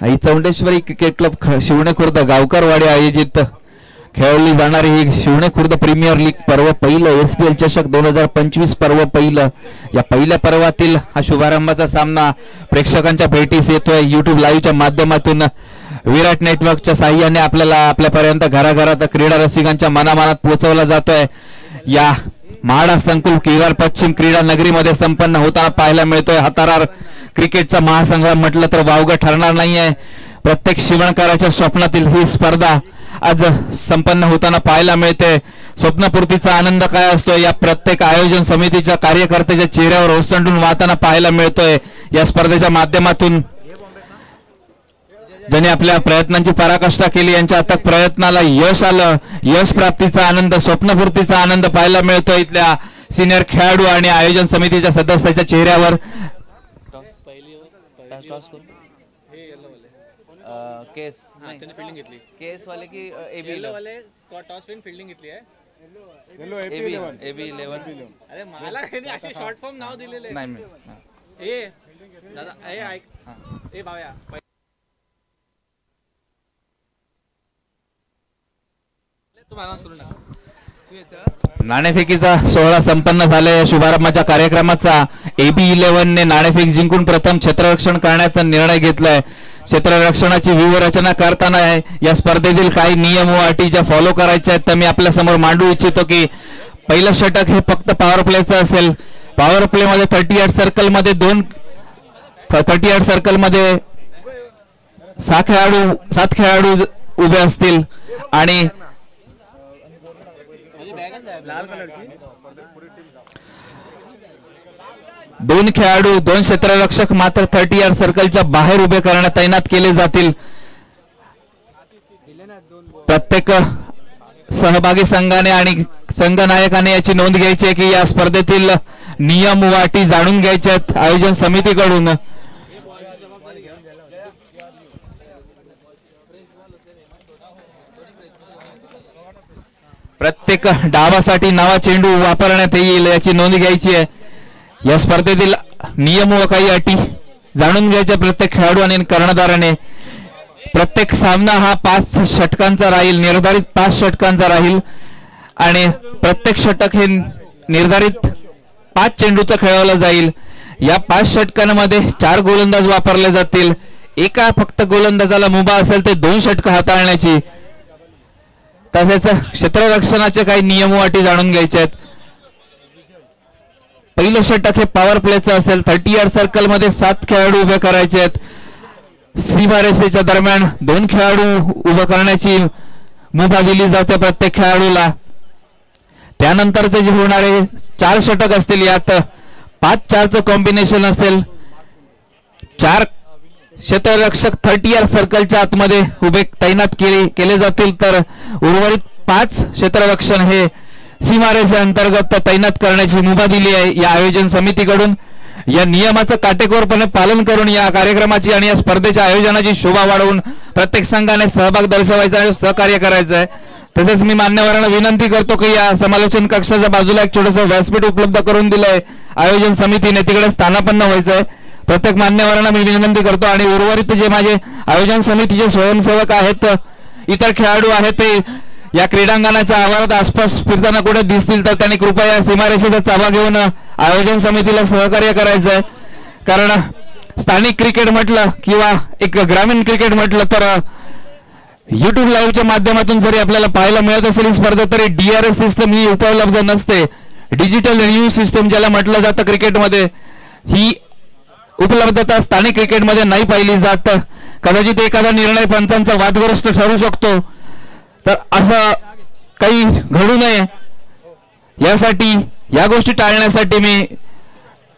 आई Chaundeshwari cricket club शिवणे खुर्द गावकरवाडी आयोजित खेळली जाणारी ही शिवणे खुर्द प्रीमियर लीग पर्व पहिलं SPL चषक 2025 पर्व पहिलं. या पहिल्या पर्वातील हा शुभारंभाचा सामना प्रेक्षकांच्या भेटीस येतोय. YouTube लाईव्हच्या माध्यमातून विराट नेटवर्कच्या साहाय्याने आपल्याला आपल्यापर्यंत घराघरात क्रीडा रसिकांच्या मनामनात पोहोचवला जातोय. या म्हाडा संकुल किरार पश्चिम क्रीडा नगरीमध्ये संपन्न होताना पाहायला मिळतोय. हातारार क्रिकेटचा महासंग्राम म्हटलं तर वावगं ठरणार नाहीये. प्रत्येक शिवणकाराच्या स्वप्नातील ही स्पर्धा आज संपन्न होताना पाहायला मिळते. स्वप्नपूर्तीचा आनंद काय असतो या प्रत्येक आयोजन समितीच्या कार्यकर्त्याच्या चेहऱ्यावर ओसंडून वाहताना पाहायला मिळतोय. या स्पर्धेच्या माध्यमातून ज्यांनी आपल्या प्रयत्नांची पराकाष्ठा केली यांच्या अथक प्रयत्नाला यश आलं. यश प्राप्तीचा आनंद, स्वप्नपूर्तीचा आनंद पाहायला मिळतोय इथल्या सिनियर खेळाडू आणि आयोजन समितीच्या सदस्याच्या चेहऱ्यावर. केस त्यांनी फिल्डिंग घेतली. केस वाले की AB वाले टॉस विन फिल्डिंग घेतली आहे. AB11 अरे मला यांनी असे शॉर्ट फॉर्म नाव दिलेले नाही. ए दादा ए ऐक ए भावया नाणेफेकीचा सोहळा संपन्न झाला. शुभारंभाच्या कार्यक्रमाचा AB11 ने नाणेफेक जिंकून प्रथम क्षेत्ररक्षण करण्याचा निर्णय घेतलाय. क्षेत्ररक्षणाची व्यूहरचना करताना या स्पर्धेतील काही नियम व अटी ज्या फॉलो करायच्या आहेत तर मी आपल्या समोर मांडू इच्छितो की पहिलं षटक हे फक्त पॉवर प्लेचं असेल. पॉवर प्ले मध्ये 38 सर्कल मध्ये 38 सर्कल मध्ये 7 खेळाडू उभे असतील आणि दोन खेळाडू 2 क्षेत्ररक्षक मात्र 38 सर्कलच्या बाहेर उभे करण्यात तैनात केले जातील. प्रत्येक सहभागी संघाने आणि संघनायकाने याची नोंद घ्यायची आहे की या स्पर्धेतील नियम व अटी जाणून घ्यायच्या आहेत आयोजन समितीकडून. प्रत्येक डावासाठी नवा चेंडू वापरण्यात येईल याची नोंद घ्यायची आहे. या स्पर्धेतील नियम व काही अटी जाणून घ्यायच्या प्रत्येक खेळाडू आणि कर्णधाराने. प्रत्येक सामना हा 5 षटकांचा राहील, निर्धारित 5 षटकांचा राहील आणि प्रत्येक षटक हे निर्धारित 5 चेंडूचं खेळवलं जाईल. या 5 षटकांमध्ये 4 गोलंदाज वापरले जातील. एका फक्त गोलंदाजाला मुभा असेल ते 2 षटक हाताळण्याची. तसेच क्षेत्ररक्षणाचे काही नियम व अटी जाणून घ्यायचे आहेत. पहिलं षटक हे पॉवर प्लेचं असेल. 38 सर्कल मध्ये 7 खेळाडू उभे करायचे आहेत. सीमारेषेच्या दरम्यान 2 खेळाडू उभे करण्याची मुभा दिली जाते प्रत्येक खेळाडूला. त्यानंतरचे जे होणारे 4 षटक असतील यात 5-4चं कॉम्बिनेशन असेल. 4 क्षेत्ररक्षक 38 सर्कलच्या आतमध्ये उभे तैनात केले जातील तर उर्वरित 5 क्षेत्ररक्षण हे सीमारेषे अंतर्गत तैनात करण्याची मुभा दिली आहे या आयोजन समितीकडून. या नियमाचं काटेकोरपणे पालन करून या कार्यक्रमाची आणि या स्पर्धेच्या आयोजनाची शोभा वाढवून प्रत्येक संघाने सहभाग दर्शवायचा आणि सहकार्य करायचं आहे. तसेच मी मान्यवरांना विनंती करतो की या समालोचन कक्षाच्या बाजूला एक छोटंसं व्यासपीठ उपलब्ध करून दिलंय आयोजन समितीने, तिकडे स्थानापन्न व्हायचंय. प्रत्येक मान्यवरांना मी विनंती करतो आणि उर्वरित जे माझे आयोजन समितीचे स्वयंसेवक आहेत, इतर खेळाडू आहेत ते या क्रीडांगणाच्या आवारात आसपास फिरताना कुठे दिसतील तर त्यांनी कृपया या सीमारेषेचा चाबा घेऊन आयोजन समितीला सहकार्य करायचं आहे. कारण स्थानिक क्रिकेट म्हटलं किंवा एक ग्रामीण क्रिकेट म्हटलं तर YouTube लाईव्हच्या माध्यमातून जरी आपल्याला पाहायला मिळत असेल ही स्पर्धा तरी DRS सिस्टम ही उपलब्ध नसते. डिजिटल रिव्ह्यू सिस्टम ज्याला म्हटलं जातं क्रिकेटमध्ये, ही उपलब्धता स्थानिक क्रिकेटमध्ये नाही पाहिली जात. कदाचित एखादा निर्णय पंचांचा वादग्रस्त ठरू शकतो, तर असं काही घडू नये यासाठी या गोष्टी टाळण्यासाठी मी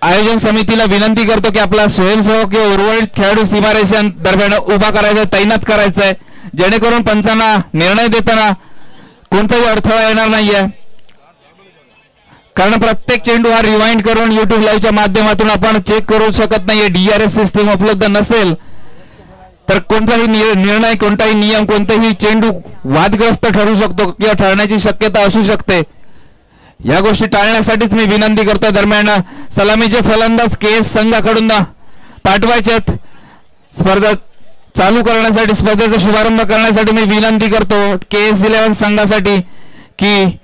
आयोजन समितीला विनंती करतो की आपला स्वयंसेवक किंवा उर्वरित खेळाडू सीमारेषा दरम्यान उभा करायचा, तैनात करायचा आहे, जेणेकरून पंचांना निर्णय देताना कोणताही अडथळा येणार नाहीये. कारण प्रत्येक चेंडू हा रिवाइंड करून YouTube लाईव्हच्या माध्यमातून आपण चेक करू शकत नाहीये. DRS सिस्टम उपलब्ध नसेल तर कोणताही निर्णय, कोणताही नियम, कोणताही चेंडू वादग्रस्त ठरू शकतो किंवा ठरण्याची शक्यता असू शकते. या गोष्टी टाळण्यासाठीच मी विनंती करतोय. दरम्यान सलामीचे फलंदाज केएस संघाकडून पाठवायचे आहेत. स्पर्धा चालू करण्यासाठी, स्पर्धेचा शुभारंभ करण्यासाठी मी विनंती करतो KS11 संघासाठी की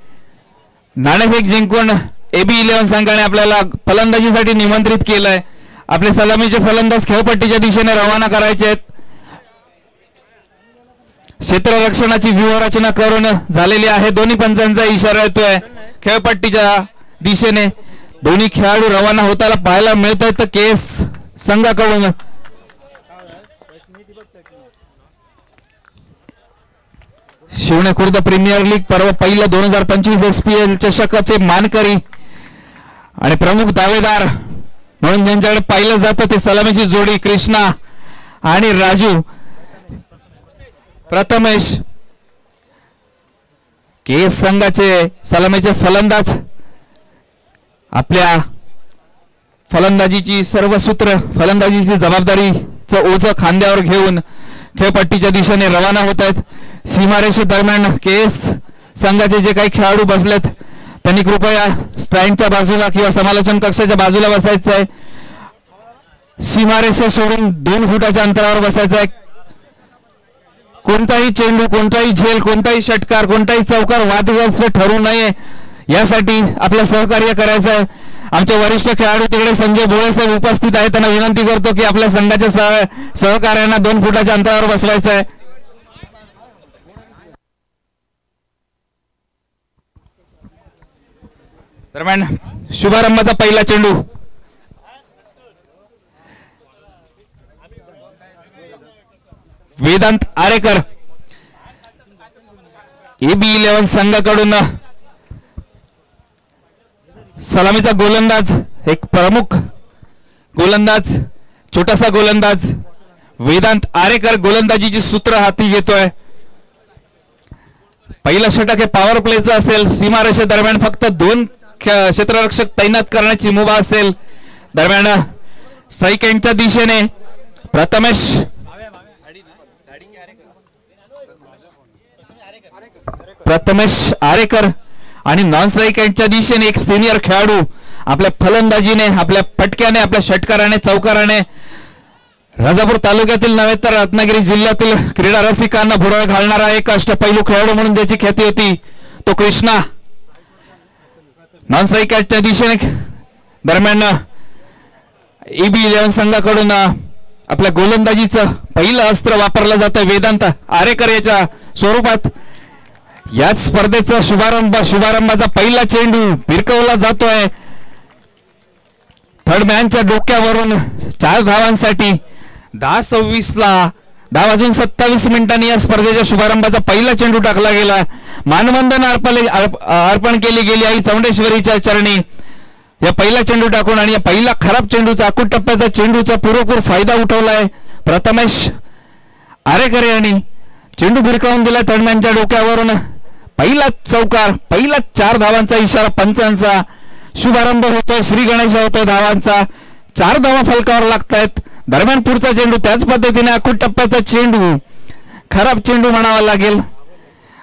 नाणेफेक जिंकून AB11 संघाने आपल्याला फलंदाजीसाठी निमंत्रित केलंय. आपले सलामीचे फलंदाज खेळपट्टीच्या दिशेने रवाना करायचे आहेत. क्षेत्ररक्षणाची व्यूहरचना करून झालेली आहे. दोन्ही पंचांचा इशारा येतोय खेळपट्टीच्या दिशेने. दोन्ही खेळाडू रवाना होताना पाहायला मिळत आहेत. KS संघाकडून शिवणे खुर्द प्रीमियर लीग पर्व पहिलं 2025 SPL चषकाचे मानकरी आणि प्रमुख दावेदार म्हणून ज्यांच्याकडे पाहिलं जातं ते सलामीची जोडी कृष्णा आणि राजू. प्रथमेश KS संघाचे सलामीचे फलंदाज आपल्या फलंदाजीची सर्व सूत्र, फलंदाजीची जबाबदारीचं ओझं खांद्यावर घेऊन खेळपट्टीच्या दिशेने रवाना होत आहेत. सीमारेषे दरम्यान KS संघाचे जे काही खेळाडू बसलेत त्यांनी कृपया स्टँडच्या बाजूला किंवा समालोचन कक्षाच्या बाजूला बसायचं आहे. सीमारेषा सोडून 2 फुटाच्या अंतरावर बसायचं आहे. कोणताही चेंडू, कोणताही झेल, कोणताही षटकार, कोणताही चौकार वादग्रस्त ठरू नये यासाठी आपलं सहकार्य करायचं आहे. आमचे वरिष्ठ खेळाडू तिकडे संजय भोळे साहेब उपस्थित आहेत. त्यांना विनंती करतो की आपल्या संघाच्या सहकार्यांना 2 फुटाच्या अंतरावर बसवायचं आहे. दरम्यान शुभारंभाचा पहिला चेंडू वेदांत आरेकर AB11 संघाकडून. सलामीचा गोलंदाज, एक प्रमुख गोलंदाज, छोटासा गोलंदाज वेदांत आरेकर गोलंदाजीची सूत्र हाती घेतोय. पहिला षटक हे पॉवर प्लेचं असेल. सीमारेषे दरम्यान फक्त 2 क्षेत्ररक्षक तैनात करण्याची मुभा असेल. दरम्यान स्ट्राईक एंडच्या दिशेने प्रथमेश आरेकर आणि नॉन स्ट्राईक एंडच्या दिशेने एक सिनियर खेळाडू आपल्या फलंदाजीने, आपल्या फटक्याने, आपल्या षटकाराने, चौकाराने राजापूर तालुक्यातील नव्हे तर रत्नागिरी जिल्ह्यातील क्रीडा रसिकांना भुरळ घालणारा एक अष्टपैलू खेळाडू म्हणून ज्याची ख्याती होती तो कृष्णा. नॉन स्ट्राईक एंडच्या दिशेने दरम्यान AB11 संघाकडून आपल्या गोलंदाजीचं पहिलं अस्त्र वापरलं जातं वेदांत आरेकर याच्या स्वरूपात. याच स्पर्धेचा शुभारंभाचा पहिला चेंडू भिरकवला जातोय. थर्ड मॅनच्या डोक्यावरून 4 धावांसाठी 10:26 10:27 या स्पर्धेच्या शुभारंभाचा पहिला चेंडू टाकला गेला. मानवंदना अर्पण केली गेली आई चौंडेश्वरीच्या चरणी या पहिला चेंडू टाकून. आणि या पहिला खराब चेंडूचा, अकूट टप्प्याचा चेंडूचा पुरेपूर फायदा उठवलाय प्रथमेश आरेकर यांनी. चेंडू भिरकावून दिला थर्डमॅनच्या डोक्यावरून. पहिला चौकार, पहिला 4 धावांचा इशारा पंचांचा. शुभारंभ होतोय, श्री गणेश होतोय धावांचा. 4 धावा फलकावर लागतायत. दरम्यान पुढचा चेंडू त्याच पद्धतीने अकूट टप्प्याचा चेंडू, खराब चेंडू म्हणावा लागेल.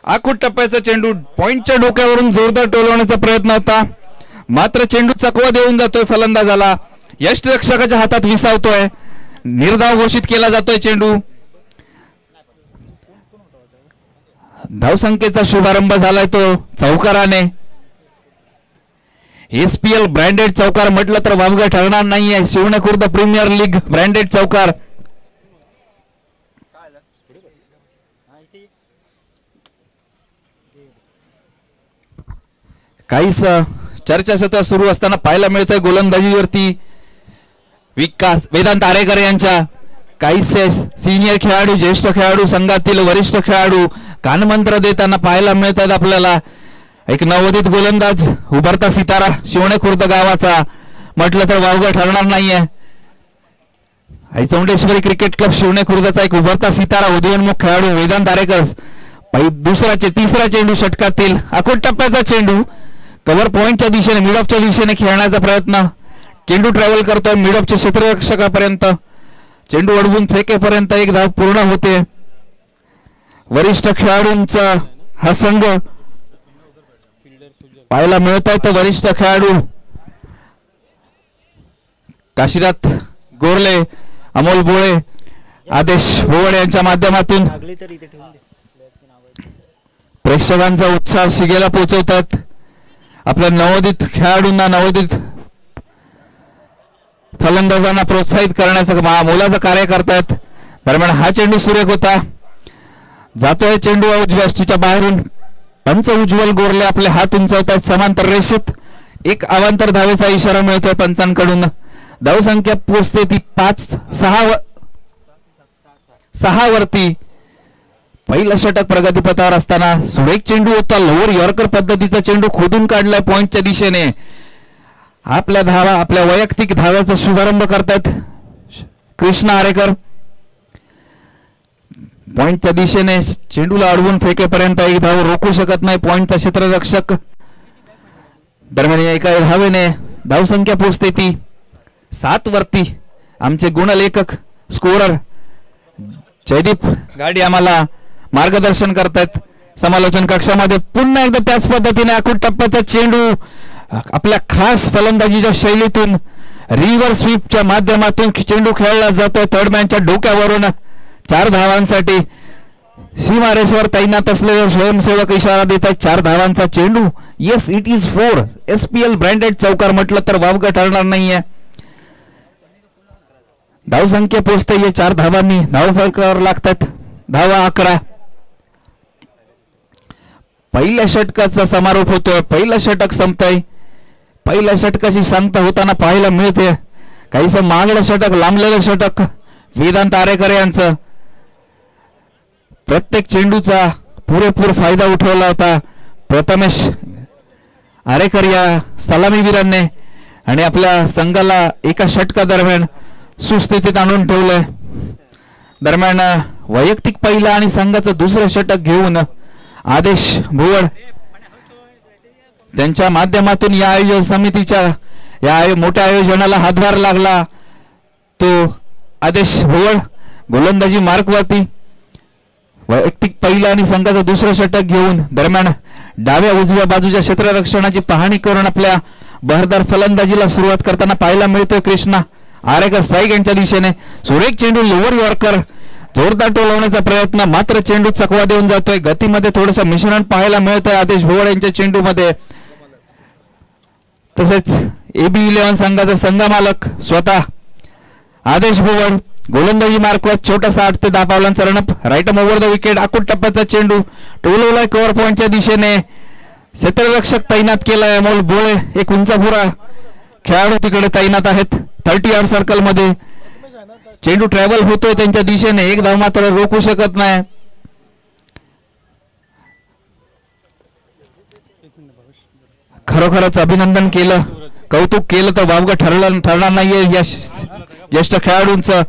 अकूट टप्प्याचा चेंडू पॉइंटच्या डोक्यावरून जोरदार टोलवण्याचा प्रयत्न होता, मात्र चेंडू चकवा देऊन जातोय फलंदाजाला. यष्टिरक्षकाच्या हातात विसावतोय. निर्धाव घोषित केला जातोय चेंडू. धावसंख्येचा शुभारंभ झालाय तो चौकाराने. SPL ब्रँडेड चौकार म्हटलं तर वावगं ठरणार नाहीये. शिवणे खुर्द प्रीमियर लीग ब्रँडेड चौकार. काहीच चर्चा सत्र सुरू असताना पाहायला मिळतंय गोलंदाजीवरती विकास वेदांत आरेकर यांच्या. काहीसे सिनियर खेळाडू, ज्येष्ठ खेळाडू, संघातील वरिष्ठ खेळाडू कानमंत्र देताना पाहायला मिळतात आपल्याला. एक नवोदित गोलंदाज, उभरता सितारा शिवणे खुर्द गावाचा म्हटलं तर वावगं ठरणार नाहीये. आई चौंडेश्वरी क्रिकेट क्लब शिवणे खुर्दचा एक उभरता सितारा, उदयोन्मुख खेळाडू वेदांत आरेकर. तिसरा चेंडू षटकातील अकूट टप्प्याचा चेंडू कव्हर पॉइंटच्या दिशेने, मिड ऑफच्या दिशेने खेळण्याचा प्रयत्न. चेंडू ट्रॅव्हल करतोय मिड ऑफच्या क्षेत्ररक्षकापर्यंत. चेंडू अडवून फेकेपर्यंत एक धाव पूर्ण होते. वरिष्ठ खेळाडूंचा हा संघ पाहायला मिळत आहे तो वरिष्ठ खेळाडू काशीनाथ गोरले, अमोल बोळे, आदेश भोवड यांच्या माध्यमातून प्रेक्षकांचा उत्साह शिगेला पोहोचवतात. आपल्या नवोदित खेळाडूंना, नवोदित फलंदाजांना प्रोत्साहित करण्याचं मोलाचं कार्य करतायत. दरम्यान हा चेंडू सुरेख होता, जातोय चेंडू उजव्या यष्टीच्या बाहेरून. पंच उज्ज्वल गोरले आपले हात उंचावतात समांतर रेषेत. एक अवांतर धावेचा इशारा मिळतोय पंचांकडून. धावसंख्या पोचते ती 6 वरती. पहिलं षटक प्रगतीपथावर असताना सुरेख चेंडू होता. लोअर यॉर्कर पद्धतीचा चेंडू खोदून काढलाय पॉइंटच्या दिशेने. आपल्या धावा, आपल्या वैयक्तिक धाव्याचा शुभारंभ करतायत कृष्णा आरेकर. पॉइंटच्या दिशेने चेंडूला अडवून फेकेपर्यंत एक धाव रोखू शकत नाही पॉइंटचा क्षेत्ररक्षक. दरम्यान एका धावेने धावसंख्या पोचते ती 7 वरती. आमचे गुणलेखक स्कोरर जयदीप गाडी आम्हाला मार्गदर्शन करतायत समालोचन कक्षामध्ये. पुन्हा एकदा त्याच पद्धतीने आखूड टप्प्याचा चेंडू आपल्या खास फलंदाजीच्या शैलीतून रिव्हर्स स्वीपच्या माध्यमातून चेंडू खेळला जातोय थर्डमॅनच्या डोक्यावरून. 4 धावांसाठी सीमारेषेवर तैनात असलेले स्वयंसेवक इशारा देत आहेत. 4 धावांचा चेंडू. Yes, it is 4. SPL branded चौकार म्हटलं तर वावगं ठरणार नाहीये. धावसंख्या पोचते 4 धावांनी. धावफलकावर लागतात धावा 11. पहिल्या षटकाचा समारोप होतोय. पहिलं षटक संपतंय. पहिल्या षटकाची सांगता होताना पाहायला मिळते काहीसं मागलं षटक, लांबलेलं षटक वेदांत आरेकर यांचं. प्रत्येक चेंडूचा पुरेपूर फायदा उठवला होता प्रथमेश आरेकर या सलामीवीरांनी आणि आपल्या संघाला एका षटकादरम्यान सुस्थितीत आणून ठेवलंय. दरम्यान वैयक्तिक पहिला आणि संघाचं दुसरं षटक घेऊन आदेश भुवड त्यांच्या माध्यमातून या आयोजन समितीच्या या मोठ्या आयोजनाला हातभार लागला तो आदेश भुवड. गोलंदाजी मार्कवरती वैयक्तिक पहिला आणि संघाचं दुसरं षटक घेऊन दरम्यान डाव्या उजव्या बाजूच्या क्षेत्ररक्षणाची पाहणी करून आपल्या बहरदार फलंदाजीला सुरुवात करताना पाहायला मिळतोय कृष्णा आरेकर स्ट्राईक यांच्या दिशेने. सुरेख चेंडू लोअर यॉर्कर, जोरदार टोलवण्याचा प्रयत्न, मात्र चेंडू चकवा देऊन जातोय. गतीमध्ये थोडंसं मिश्रण पाहायला मिळतंय आदेश भोवड यांच्या चेंडूमध्ये. तसेच AB11 संघाचा संघमालक स्वतः आदेश भोवड. गोलंदाजी मार्कवर छोटासा 8 ते 10 पावलांचा run up. Right over the wicket. आखूड टप्प्याचा चेंडू टोलवलाय कव्हर पॉइंटच्या दिशेने. क्षेत्ररक्षक तैनात केलाय अमोल बोळे. एक उंचापुरा खेळाडू तिकडे तैनात आहेत 30 यार्ड सर्कल मध्ये. चेंडू ट्रॅव्हल होतोय त्यांच्या दिशेने. एक धाव मात्र रोखू शकत नाही. खरोखरच अभिनंदन केलं, कौतुक केलं तर वावगं ठरणार नाहीये या ज्येष्ठ खेळाडूंचं.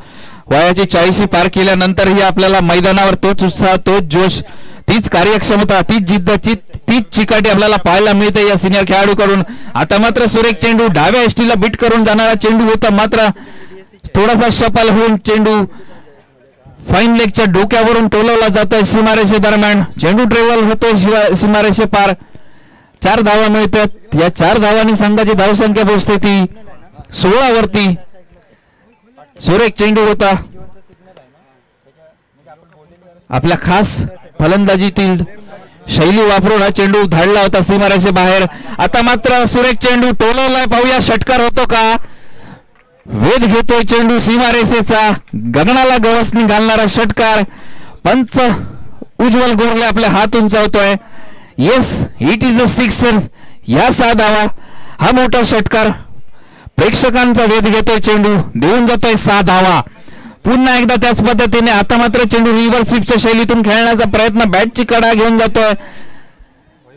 वयाची 40 पार केल्यानंतरही आपल्याला मैदानावर तोच उत्साह, तोच जोश, तीच कार्यक्षमता, तीच जिद्द, तीच चिकाटी आपल्याला पाहायला मिळते या सिनियर खेळाडूकडून. आता मात्र सुरेख चेंडू डाव्या यष्टीला बीट करून जाणारा चेंडू होता, मात्र थोडासा शपल होऊन चेंडू फाईन लेगच्या डोक्यावरून टोलवला जातोय सीमारेषे दरम्यान. चेंडू ट्रेव्हल होतोय सीमारेषे पार. 4 धावा मिळतात. या 4 धावांनी संघाची धावसंख्या पोहोचते ती 16 वरती. सुरेख चेंडू होता. आपल्या खास फलंदाजीतील शैली वापरून हा चेंडू धाडला होता सीमारेषे बाहेर. आता मात्र सुरेख चेंडू टोलवलाय. पाहूया षटकार होतो का. वेध घेतोय चेंडू सीमारेषेचा. गगनाला गवसणी घालणारा षटकार. पंच उज्ज्वल गोरले आपले हात उंचावतोय. Yes, it is a sixer. या 6 धावा. हा मोठा षटकार. प्रेक्षकांचा वेध घेतोय चेंडू. देऊन जातोय 6 धावा. पुन्हा एकदा त्याच पद्धतीने आता मात्र चेंडू रिव्हर्स स्वीपच्या शैलीतून खेळण्याचा प्रयत्न. बॅटची कडा घेऊन जातोय.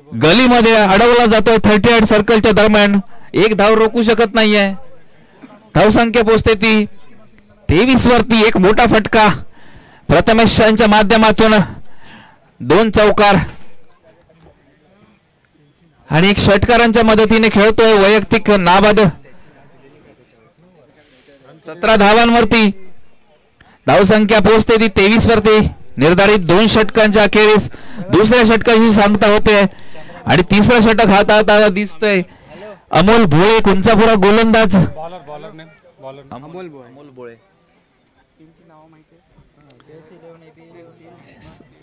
गलीमध्ये अडवला जातोय 30 यार्ड सर्कलच्या दरम्यान. एक धाव रोखू शकत नाहीये. धावसंख्या पोचते ती 23 वरती. एक मोठा फटका प्रथमेशांच्या माध्यमातून. 2 चौकार आणि एक षटकारांच्या मदतीने खेळतोय वैयक्तिक नाबाद. 17 धावांवरती धावसंख्या पोहोचते ती 23 वरती. निर्धारित 2 षटकांच्या अखेरीस दुसऱ्या षटकाची सांगता होते. आणि तिसरा षटक हातात दिसतोय अमोल भोळे कुंचापुरा गोलंदाज. अमोल बोळे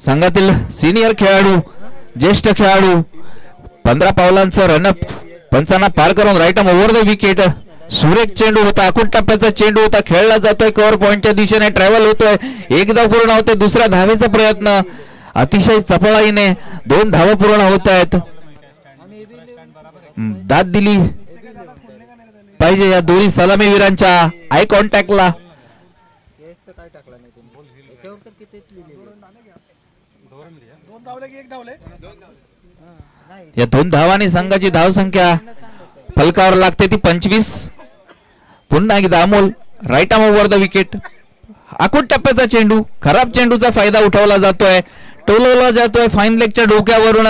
संघातील सिनियर खेळाडू ज्येष्ठ खेळाडू 15 पावलांचं रनअप पंचांना पार करून right arm over the wicket. सुरेख चेंडू होता, आखूड टप्प्याचा चेंडू होता, खेळला जातोय कव्हर पॉइंटच्या दिशेने ट्रॅव्हल होतोय. एकदा पूर्ण होते, दुसऱ्या धावेचा प्रयत्न अतिशय चपळाईने 2 धावा पूर्ण होत आहेत. दाद दिली पाहिजे या दोन्ही सलामीवीरांच्या आय कॉन्टॅक्टला. या 2 धावांनी संघाची धावसंख्या फलकावर लागते ती 25. पुन्हा एकदा Amol right arm over the wicket. आखूड टप्प्याचा चेंडू, खराब चेंडूचा फायदा उठवला जातोय, टोलवला जातोय फाईन लेगच्या डोक्यावरून.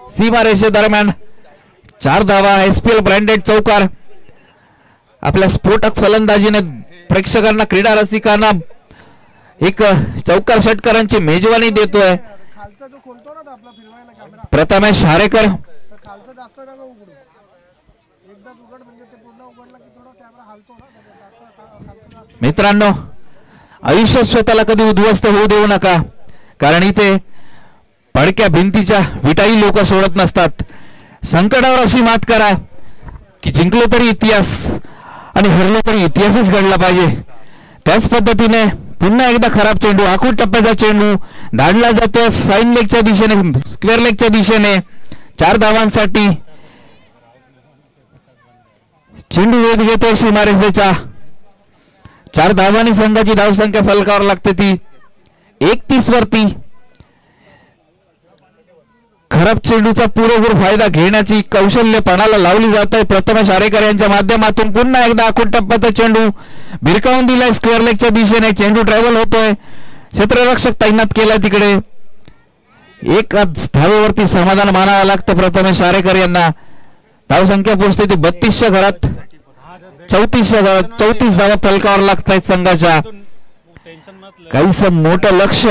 सीमा रेषे दरम्यान 4 धावा. एसपीएल ब्रँडेड चौकार आपल्या स्फोटक फलंदाजीने प्रेक्षकांना क्रीडा रसिकांना एक चौकार षटकारांची मेजवानी देतोय. प्रथमेश हारेकर मित्रांनो, आयुष्यात स्वतःला कधी उद्ध्वस्त होऊ देऊ नका, कारण इथे पडक्या भिंतीच्या विटाही लोक सोडत नसतात. संकटावर अशी मात करा की जिंकलो तरी इतिहास आणि हरलो तरी इतिहासच घडला पाहिजे. त्याच पद्धतीने पुन्हा एकदा खराब चेंडू, आखूड टप्प्याचा चेंडू धाडला जातोय फाईन लेगच्या दिशेने, स्क्वेअर लेगच्या दिशेने. 4 धावांसाठी चेंडू वेग घेतोय सीमारेषेचा. 4 धावांनी संघाची धावसंख्या फलकावर लागते ती 31 वरती. खराब चेंडूचा पुरेपूर फायदा घेण्याची कौशल्य पणाला लावली जात आहे. प्रथमेश हारेकर यांच्या माध्यमातून पुन्हा एकदा आखूड टप्प्याचा चेंडू भिरकावून दिलाय स्क्वेअर लेगच्या दिशेने. चेंडू ट्रॅव्हल होतोय, क्षेत्ररक्षक तैनात केलाय तिकडे. एकाच धावेवरती समाधान मानावं लागतं प्रथमेश हारेकर यांना. धावसंख्या पोहोचते ती 32च्या घरात. 34 धावा फलकावर लागत आहेत संघाच्या. काहीच मोठं लक्ष,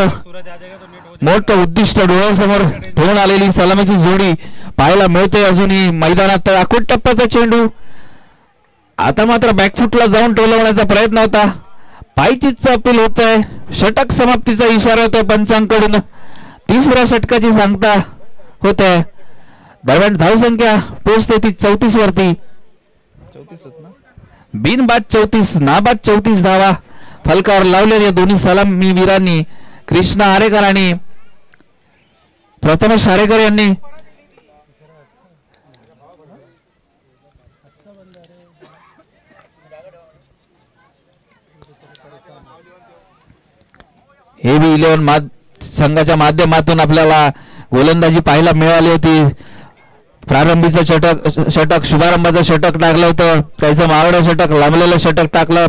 मोठं उद्दिष्ट डोळ्यासमोर ठेवून आलेली सलामीची जोडी पाहायला मिळते अजूनही मैदानात. आखूड टप्प्याचा चेंडू आता मात्र बॅकफुटला जाऊन टोलवण्याचा प्रयत्न होता. पायचीतचा अपील होत आहे, षटक समाप्तीचा इशारा होतोय पंचांकडून. 3ऱ्या षटकाची सांगता होत आहे. दरम्यान धावसंख्या पोहोचते ती 34 वरती. बिनबाद 34, नाबाद 34 धावा फलकावर लावलेल्या दोन्ही सलामी वीरांनी कृष्णा हारेकर आणि प्रथमेश हारेकर यांनी. हे बी 11 संघाच्या माध्यमातून आपल्याला गोलंदाजी पाहायला मिळाली होती. प्रारंभीचं षटक शुभारंभाचं षटक टाकलं होतं, त्याचं मावडं षटक, लांबलेलं षटक टाकलं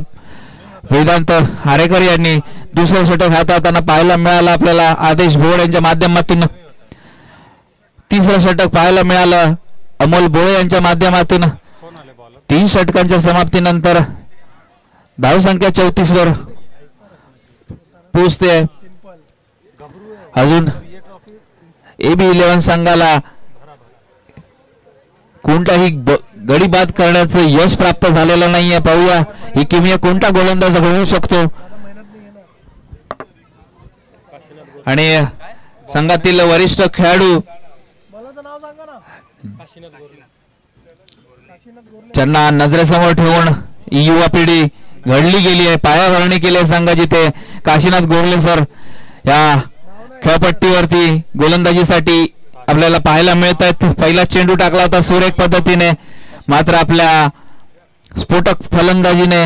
वेदांत हारेकर यांनी. दुसरं षटक हाताळताना पाहायला मिळालं आपल्याला आदेश भोड यांच्या माध्यमातून. 3रं षटक पाहायला मिळालं अमोल भोळे यांच्या माध्यमातून. 3 षटकांच्या समाप्तीनंतर धावसंख्या 34 वर पोहोचते. अजून AB 11 संघाला कोणताही गडी बाद करण्याचं यश प्राप्त झालेलं नाहीये. पाहूया ही किमया कोणता गोलंदाज होऊ शकतो. आणि संघातील वरिष्ठ खेळाडू त्यांना नजरेसमोर ठेवून ही युवा पिढी घडली गेली आहे, पायाभरणी केली आहे संघाची. ते काशीनाथ गोरले सर या खेळपट्टीवरती गोलंदाजीसाठी आपल्याला पाहायला मिळत आहेत. पहिला चेंडू टाकला होता सुरेख पद्धतीने, मात्र आपल्या स्फोटक फलंदाजीने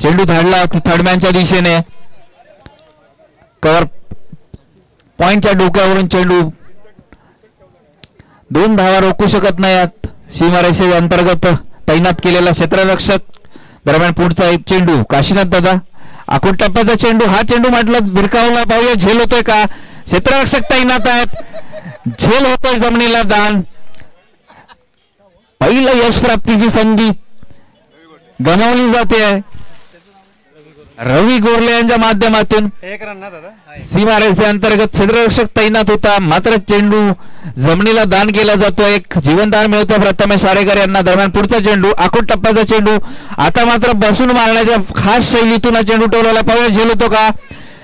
चेंडू धाडला थर्डमॅनच्या दिशेने. कव्हर पॉइंटच्या डोक्यावरून चेंडू 2 धावा रोखू शकत नाहीत. सीमारेषे अंतर्गत तैनात केलेला क्षेत्ररक्षक. दरम्यान पुढचा एक चेंडू काशीनाथ दादा, आखूड टप्प्याचा चेंडू. हा चेंडू म्हटलं भिरकावला, पाहूया झेल होतोय का. क्षेत्ररक्षक तैनात आहेत, झेल होतोय जमिनीला दान. पहिलं यश प्राप्तीची संधी गमावली जाते. रवी गोरले यांच्या माध्यमातून एक रन ना दादा सीमारेषे अंतर्गत क्षेत्ररक्षक तैनात होता, मात्र चेंडू जमिनीला दान केला जातो, एक जीवनदान मिळतं प्रथमेश आरेकर यांना. दरम्यान पुढचा चेंडू आखूड टप्प्याचा चेंडू, आता मात्र बसून मारण्याच्या खास शैलीतून हा चेंडू टोलवला. पाहूया झेल होतो का.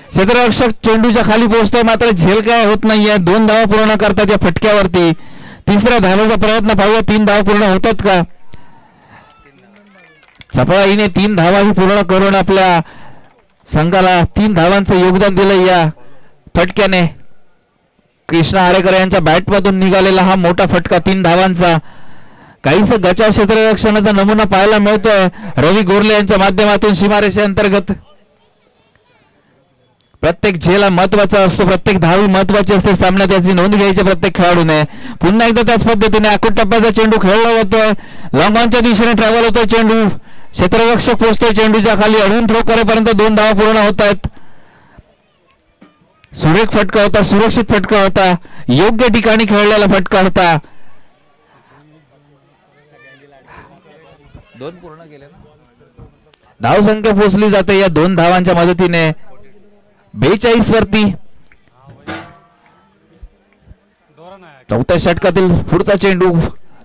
क्षेत्ररक्षक चेंडूच्या खाली पोहोचतोय, मात्र झेल काय होत नाहीये. 2 धावा पूर्ण करतात या फटक्यावरती. तिसऱ्या धावेचा प्रयत्न, पाहूया 3 धावा पूर्ण होतात का. चपळाईने 3 धावाही पूर्ण करून आपल्या संघाला 3 धावांचं योगदान दिलं या फटक्याने. कृष्णा आरेकर यांच्या बॅटमधून निघालेला हा मोठा फटका 3 धावांचा. काहीच गचा क्षेत्ररक्षणाचा नमुना पाहायला मिळतोय रवी गोरले यांच्या माध्यमातून सीमारेषे अंतर्गत. प्रत्येक झेला महत्वाचा असतो, प्रत्येक धावी महत्वाची असते सामन्यात, याची नोंद घ्यायची प्रत्येक खेळाडूने. पुन्हा एकदा त्याच पद्धतीने आखूड टप्प्याचा चेंडू खेळला जातोय, लॉंग ऑनच्या दिशेने ट्रॅव्हल होतोय चेंडू. क्षेत्ररक्षक पोहोचतोय चेंडूच्या खाली, अडवून थ्रो करेपर्यंत 2 धावा पूर्ण होत आहेत. सुरेख फटका होता, सुरक्षित फटका होता, योग्य ठिकाणी खेळलेला फटका होता. 2 पूर्ण केले ना. धावसंख्या पोहोचली जाते या 2 धावांच्या मदतीने 42 वरती. चौथ्या षटकातील पुढचा चेंडू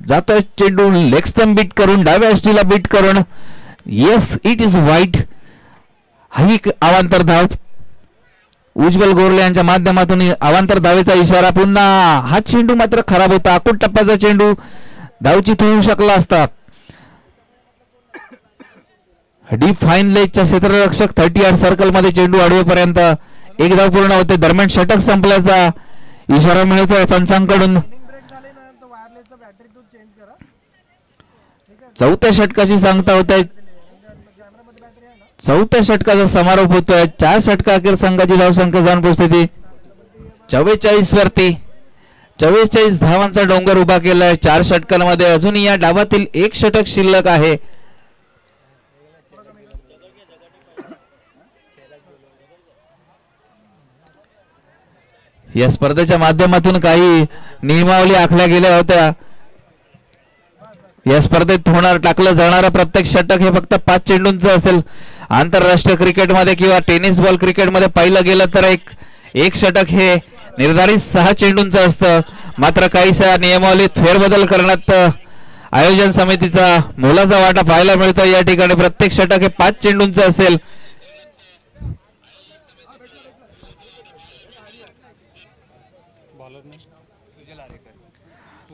जातोय, चेंडू लेग स्टंप बीट करून डाव्या अष्टीला बीट करून. Yes, it is wide. ही अवांतर धाव उज्ज्वल गोरले यांच्या माध्यमातून अवांतर धावेचा इशारा. पुन्हा हा चेंडू मात्र खराब होता, आखूड टप्प्याचा चेंडू धावचित होऊ शकला असता. डीप फाईन लेगच्या क्षेत्ररक्षक 30 यार्ड सर्कल मध्ये चेंडू अडवेपर्यंत 1 धाव पूर्ण होते. दरम्यान षटक संपल्याचा इशारा मिळतोय पंचांकडून. चौथ्या षटकाची सांगता होत आहे, चौथ्या षटकाचा समारोप होतोय. 4 षटका अखेर संघाची धावसंख्या जाऊन पोहोचते 44 वरती. 44 धावांचा डोंगर उभा केलाय 4 षटकांमध्ये. अजूनही या डावातील 1 षटक शिल्लक आहे. या स्पर्धेच्या माध्यमातून काही नियमावली आखल्या गेल्या होत्या. या स्पर्धेत टाकलं जाणारं प्रत्येक षटक हे फक्त 5 चेंडूंचं असेल. आंतरराष्ट्रीय क्रिकेटमध्ये किंवा टेनिस बॉल क्रिकेटमध्ये पाहिलं गेलं तर एक षटक हे निर्धारित 6 चेंडूंचं असतं. मात्र काहीशा नियमावलीत फेरबदल करण्यात आयोजन समितीचा मोलाचा वाटा पाहायला मिळतो. या ठिकाणी प्रत्येक षटक हे 5 चेंडूंचं असेल.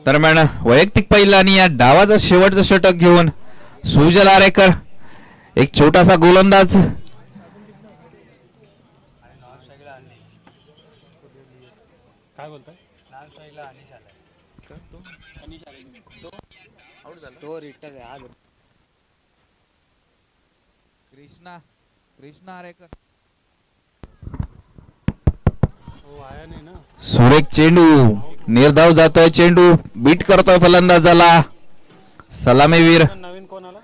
दरम्यान वैयक्तिक पहिला आणि या डावाचा शेवटचं षटक घेऊन सुजल आरेकर, एक छोटासा गोलंदाज. काय बोलताय. कृष्णा आरेकर आया नाही ना. सुरेख चेंडू, निर्धाव जातोय चेंडू, बीट करतोय फलंदाजाला सलामीवीर. नवीन कोण आला.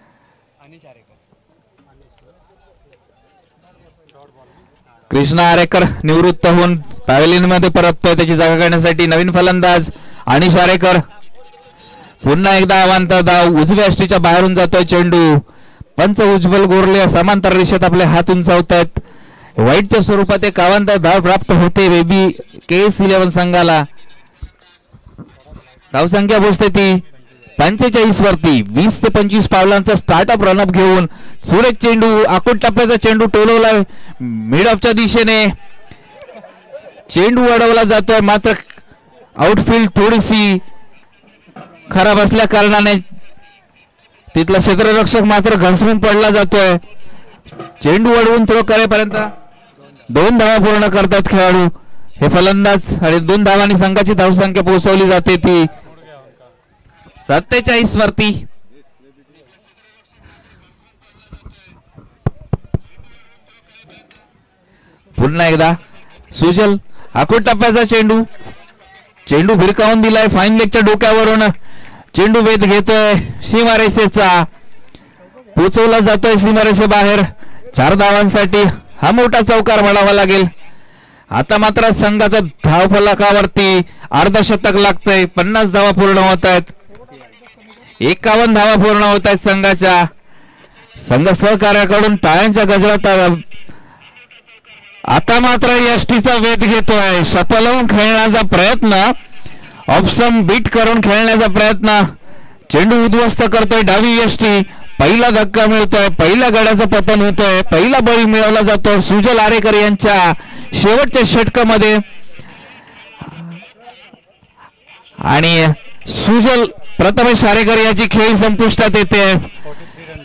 कृष्णा आरेकर निवृत्त होऊन पॅव्हेलियन मध्ये परततोय त्याची जागा करण्यासाठी नवीन फलंदाज अनिश आरेकर. पुन्हा एकदा अवांतर धाव, उजव्या अष्टीच्या बाहेरून जातोय चेंडू. पंच उज्ज्वल गोरले समांतर रेषेत आपले हात उंचावतायत. वाईटच्या स्वरूपात एक अवांतर धाव प्राप्त होते बेबी KS11 संघाला. धावसंख्या पोहोचते ती 45 वरती. 20 ते 25 पावलांचा स्टार्टअप रनअप घेऊन सुरेख चेंडू, आखूड टप्प्याचा चेंडू टोलवलाय मिड ऑफच्या दिशेने. चेंडू अडवला जातोय, मात्र आउटफील्ड थोडीशी खराब असल्या कारणाने तिथला क्षेत्ररक्षक मात्र घसरून पडला जातोय. चेंडू अडवून थ्रो करेपर्यंत 2 धावा पूर्ण करतात खेळाडू हे फलंदाज आणि 2 धावांनी संघाची धावसंख्या पोहोचवली जाते ती 47 वरती. पुन्हा एकदा सुजल, आखूड टप्प्याचा चेंडू, चेंडू भिरकावून दिलाय फाईन लेगच्या डोक्यावरून. चेंडू वेध घेतोय सीमारेषेचा, पोचवला जातोय सीमारेषे बाहेर. 4 धावांसाठी हा मोठा चौकार म्हणावा लागेल. आता मात्र संघाच्या धावफलकावरती अर्धशतक लागतंय. 50 धावा पूर्ण होत आहेत. 51 धावा पूर्ण होत आहेत संघाच्या. संघ सहकार्याकडून टाळ्यांच्या गजरात आता मात्र यष्टीचा वेध घेतोय, शपलवून खेळण्याचा प्रयत्न, ऑप्शन बीट करून खेळण्याचा प्रयत्न, चेंडू उद्ध्वस्त करतोय डावी यष्टी. पहिला धक्का मिळतोय, पहिल्या गड्याचं पतन होतोय, पहिला बळी मिळवला जातोय सुजल आरेकर यांच्या शेवटच्या षटकामध्ये. आणि सुजल प्रथमेश आरेकर याची खेळी संपुष्टात येते.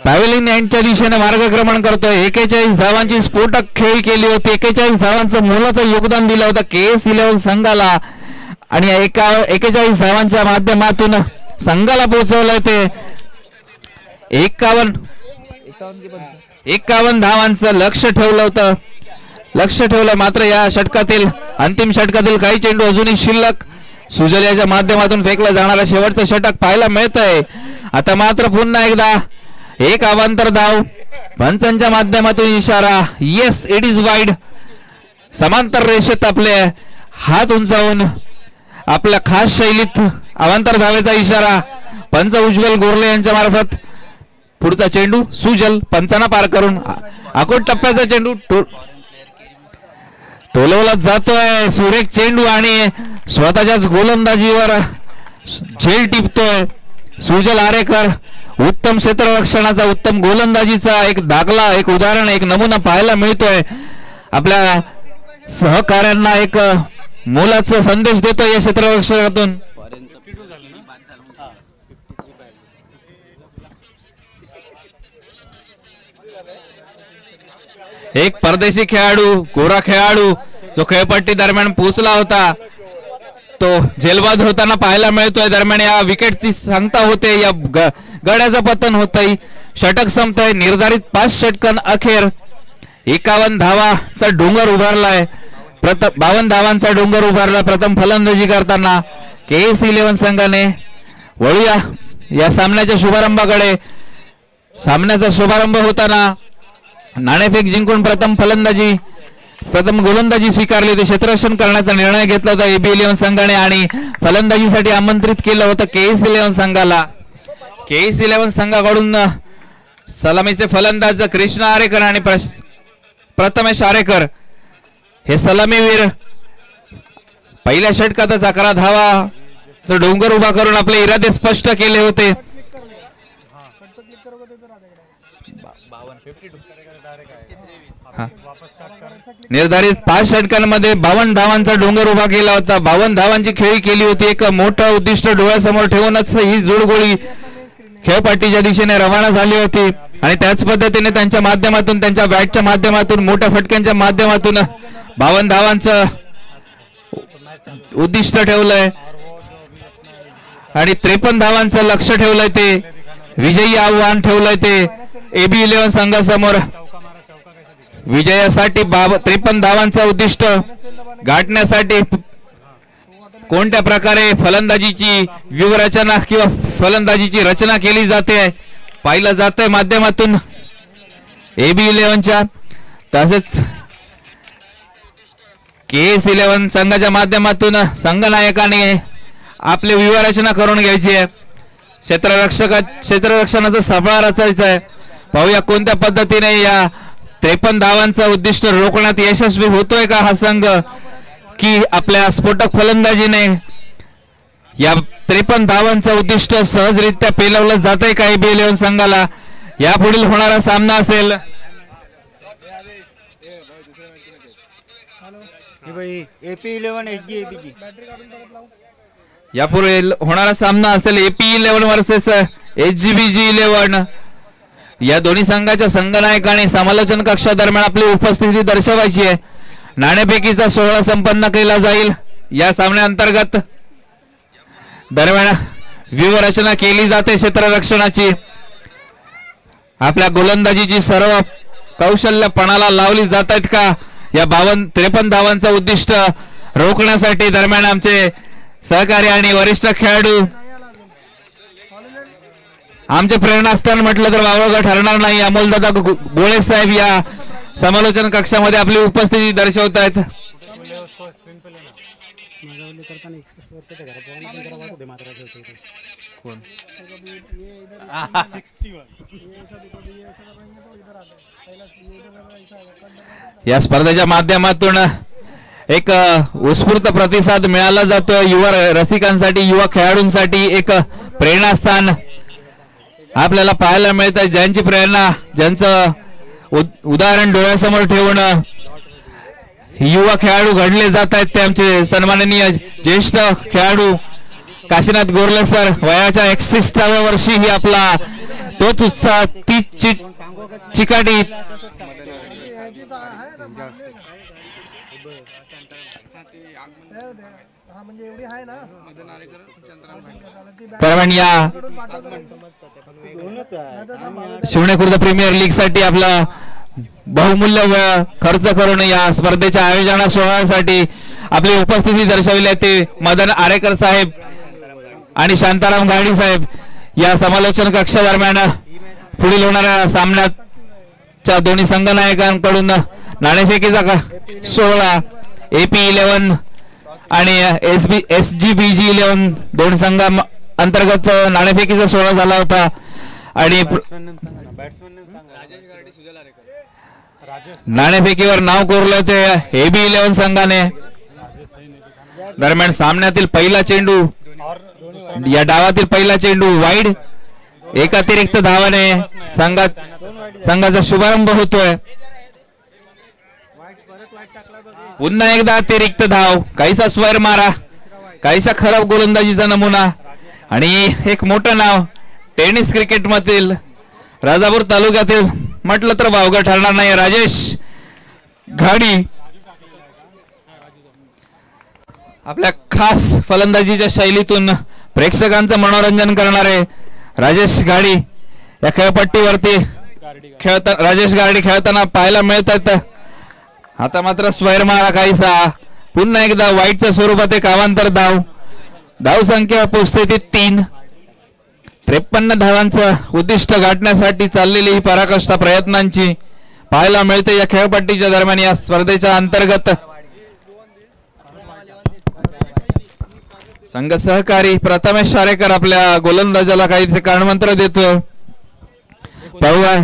पॅव्हलिन यांच्या दिशेने मार्गक्रमण करतोय. 41 धावांची स्फोटक खेळी केली होती, 41 धावांचं मोलाचं योगदान दिलं होतं KS11 संघाला आणि 41 धावांच्या माध्यमातून संघाला पोहोचवलंय ते 51 धावांचं लक्ष ठेवलं होतं. मात्र या षटकातील अंतिम षटकातील काही चेंडू अजूनही शिल्लक. सुजल याच्या माध्यमातून फेकलं जाणारा शेवटचं षटक पाहायला मिळतंय. आता मात्र पुन्हा एकदा एक अवांतर धाव, पंचांच्या माध्यमातून इशारा, येस इट इज वाईड. समांतर रेषेत आपले हात उंचावून आपल्या खास शैलीत अवांतर धावेचा इशारा, पंच उज्ज्वल गोरले यांच्या मार्फत. पुढचा चेंडू सुजल पंचांना पार करून आकोट टप्प्याचा चेंडू टोलवला जातोय. सुरेख चेंडू आणि स्वतःच्याच गोलंदाजीवर झेल टिपतोय सुजल आरेकर. उत्तम क्षेत्ररक्षणाचा, उत्तम गोलंदाजीचा एक दाखला, एक उदाहरण, एक नमुना पाहायला मिळतोय. आपल्या सहकाऱ्यांना एक मोलाचा संदेश देतोय या क्षेत्ररक्षणातून. एक परदेशी खेळाडू, गोरा खेळाडू जो खेळपट्टी दरम्यान पोहोचला होता तो जेलबाद होताना पाहायला मिळतोय. दरम्यान या विकेटची सांगता होते, या गड्याचं पतन होतंय, षटक संपतंय. निर्धारित 5 षटकां अखेर 51 धावाचा डोंगर उभारलाय. 52 धावांचा डोंगर उभारला प्रथम फलंदाजी करताना KS11 संघाने. वळूया या सामन्याच्या शुभारंभाकडे. सामन्याचा शुभारंभ होताना नाणेफेक जिंकून प्रथम गोलंदाजी स्वीकारली, ते क्षेत्ररक्षण करण्याचा निर्णय घेतला होता AB11 संघाने आणि फलंदाजीसाठी आमंत्रित केलं होतं KS11 संघाला. KS11 संघाकडून सलामीचे फलंदाज कृष्णा आरेकर आणि प्रथमेश आरेकर हे सलामीवीर पहिल्या षटकातच 11 धावाचा डोंगर उभा करून आपले इरादे स्पष्ट केले होते. निर्धारित 5 षटकांमध्ये 52 धावांचा डोंगर उभा केला होता. 52 धावांची खेळी केली होती. एक मोठं उद्दिष्ट डोळ्यासमोर ठेवूनच ही जोडगोळी खेळपट्टीच्या दिशेने रवाना झाली होती आणि त्याच पद्धतीने त्यांच्या माध्यमातून, त्यांच्या बॅटच्या माध्यमातून, मोठ्या फटक्यांच्या माध्यमातून 52 धावांचं उद्दिष्ट ठेवलंय आणि 53 धावांचं लक्ष ठेवलंय. ते विजयी आव्हान ठेवलंय ते AB11 संघासमोर. विजयासाठी 53 धावांचं उद्दिष्ट गाठण्यासाठी कोणत्या प्रकारे फलंदाजीची व्यूहरचना किंवा फलंदाजीची रचना केली जाते पाहिलं जातंय माध्यमातून AB11च्या. तसेच KS11 संघाच्या माध्यमातून संघनायकाने आपली व्यूहरचना करून घ्यायची आहे. क्षेत्ररक्षणाचा सापळा रचायचा आहे. पाहूया कोणत्या पद्धतीने या 53 धावांचा उद्दिष्ट रोखण्यात यशस्वी होतोय का हा संघ, की आपल्या स्फोटक फलंदाजीने या 53 धावांचं उद्दिष्ट सहजरित्या पेलवलं जातंय का AB11 संघाला. यापुढील होणारा सामना असेल यापुढे होणारा सामना असेल AP11 वर्सेस HGBG11. या दोन्ही संघाच्या संघनायकाने समालोचन कक्षादरम्यान आपली उपस्थिती दर्शवायची आहे. नाणेफेकीचा सोहळा संपन्न केला जाईल. या सामन्याअंतर्गत दरम्यान व्यूहरचना केली जाते क्षेत्ररक्षणाची. आपल्या गोलंदाजीची सर्व कौशल्य पणाला लावली जात आहेत का या 53 धावांचं उद्दिष्ट रोखण्यासाठी. दरम्यान आमचे सहकारी आणि वरिष्ठ खेळाडू, आमचे प्रेरणास्थान म्हटलं तर वावगं ठरणार नाही, अमोलदादा गोळे साहेब या समालोचन कक्षामध्ये आपली उपस्थिती दर्शवत आहेत. करताना या स्पर्धेच्या माध्यमातून एक उत्स्फूर्त प्रतिसाद मिळाला जातोय युवा रसिकांसाठी, युवा खेळाडूंसाठी एक प्रेरणास्थान आपल्याला पाहायला मिळत आहे, ज्यांची प्रेरणा, ज्यांचं उदाहरण डोळ्यासमोर ठेवून युवा खेळाडू घडले जात आहेत ते आमचे सन्माननीय ज्येष्ठ खेळाडू काशीनाथ गोरले सर. वयाच्या 61व्या वर्षी ही आपला तोच उत्साह, तीच चिकाटी दरम्यान या शिवणे खुर्द प्रीमियर लीग साठी आपला बहुमूल्य वेळ खर्च करून या स्पर्धेच्या आयोजना सोहळ्यासाठी आपली उपस्थिती दर्शवली ते मदन आरेकर साहेब आणि शांताराम गाडी साहेब या समालोचन कक्षा दरम्यान पुढील होणाऱ्या सामन्याच्या दोन्ही संघनायकांकडून नाणेफेकीचा सोहळा AP11 आणि SGBG 11 दोन संघा अंतर्गत नाणेफेकीचा सोहळा झाला होता आणि नाणेफेकीवर नाव कोरलं ते AB11 संघाने. दरम्यान सामन्यातील पहिला चेंडू, या डावातील पहिला चेंडू वाईड, एक अतिरिक्त धावाने संघाचा शुभारंभ होतोय. पुन्हा एकदा अतिरिक्त धाव, काहीसा स्वर मारा, काहीसा खराब गोलंदाजीचा नमुना आणि एक मोठं नाव टेनिस क्रिकेट मधील राजापूर तालुक्यातील म्हटलं तर वावगं ठरणार नाही, राजेश घाडी. आपल्या खास फलंदाजीच्या शैलीतून प्रेक्षकांचं मनोरंजन करणारे राजेश घाडी या खेळपट्टीवरती राजेश गाडी खेळताना पाहायला मिळतात. आता मात्र स्वैर मारा काहीसा, पुन्हा एकदा वाईटच्या स्वरूपात एक अवांतर धाव, धाव संख्या पोचते ती 3. 53 धावांचं उद्दिष्ट गाठण्यासाठी चाललेली ही पराकाष्ठा प्रयत्नांची पाहायला मिळते या खेळपट्टीच्या दरम्यान. या स्पर्धेच्या अंतर्गत संघ सहकारी प्रथमेश शारेकर आपल्या गोलंदाजाला काही कारणमंत्र देतोय. पाहूया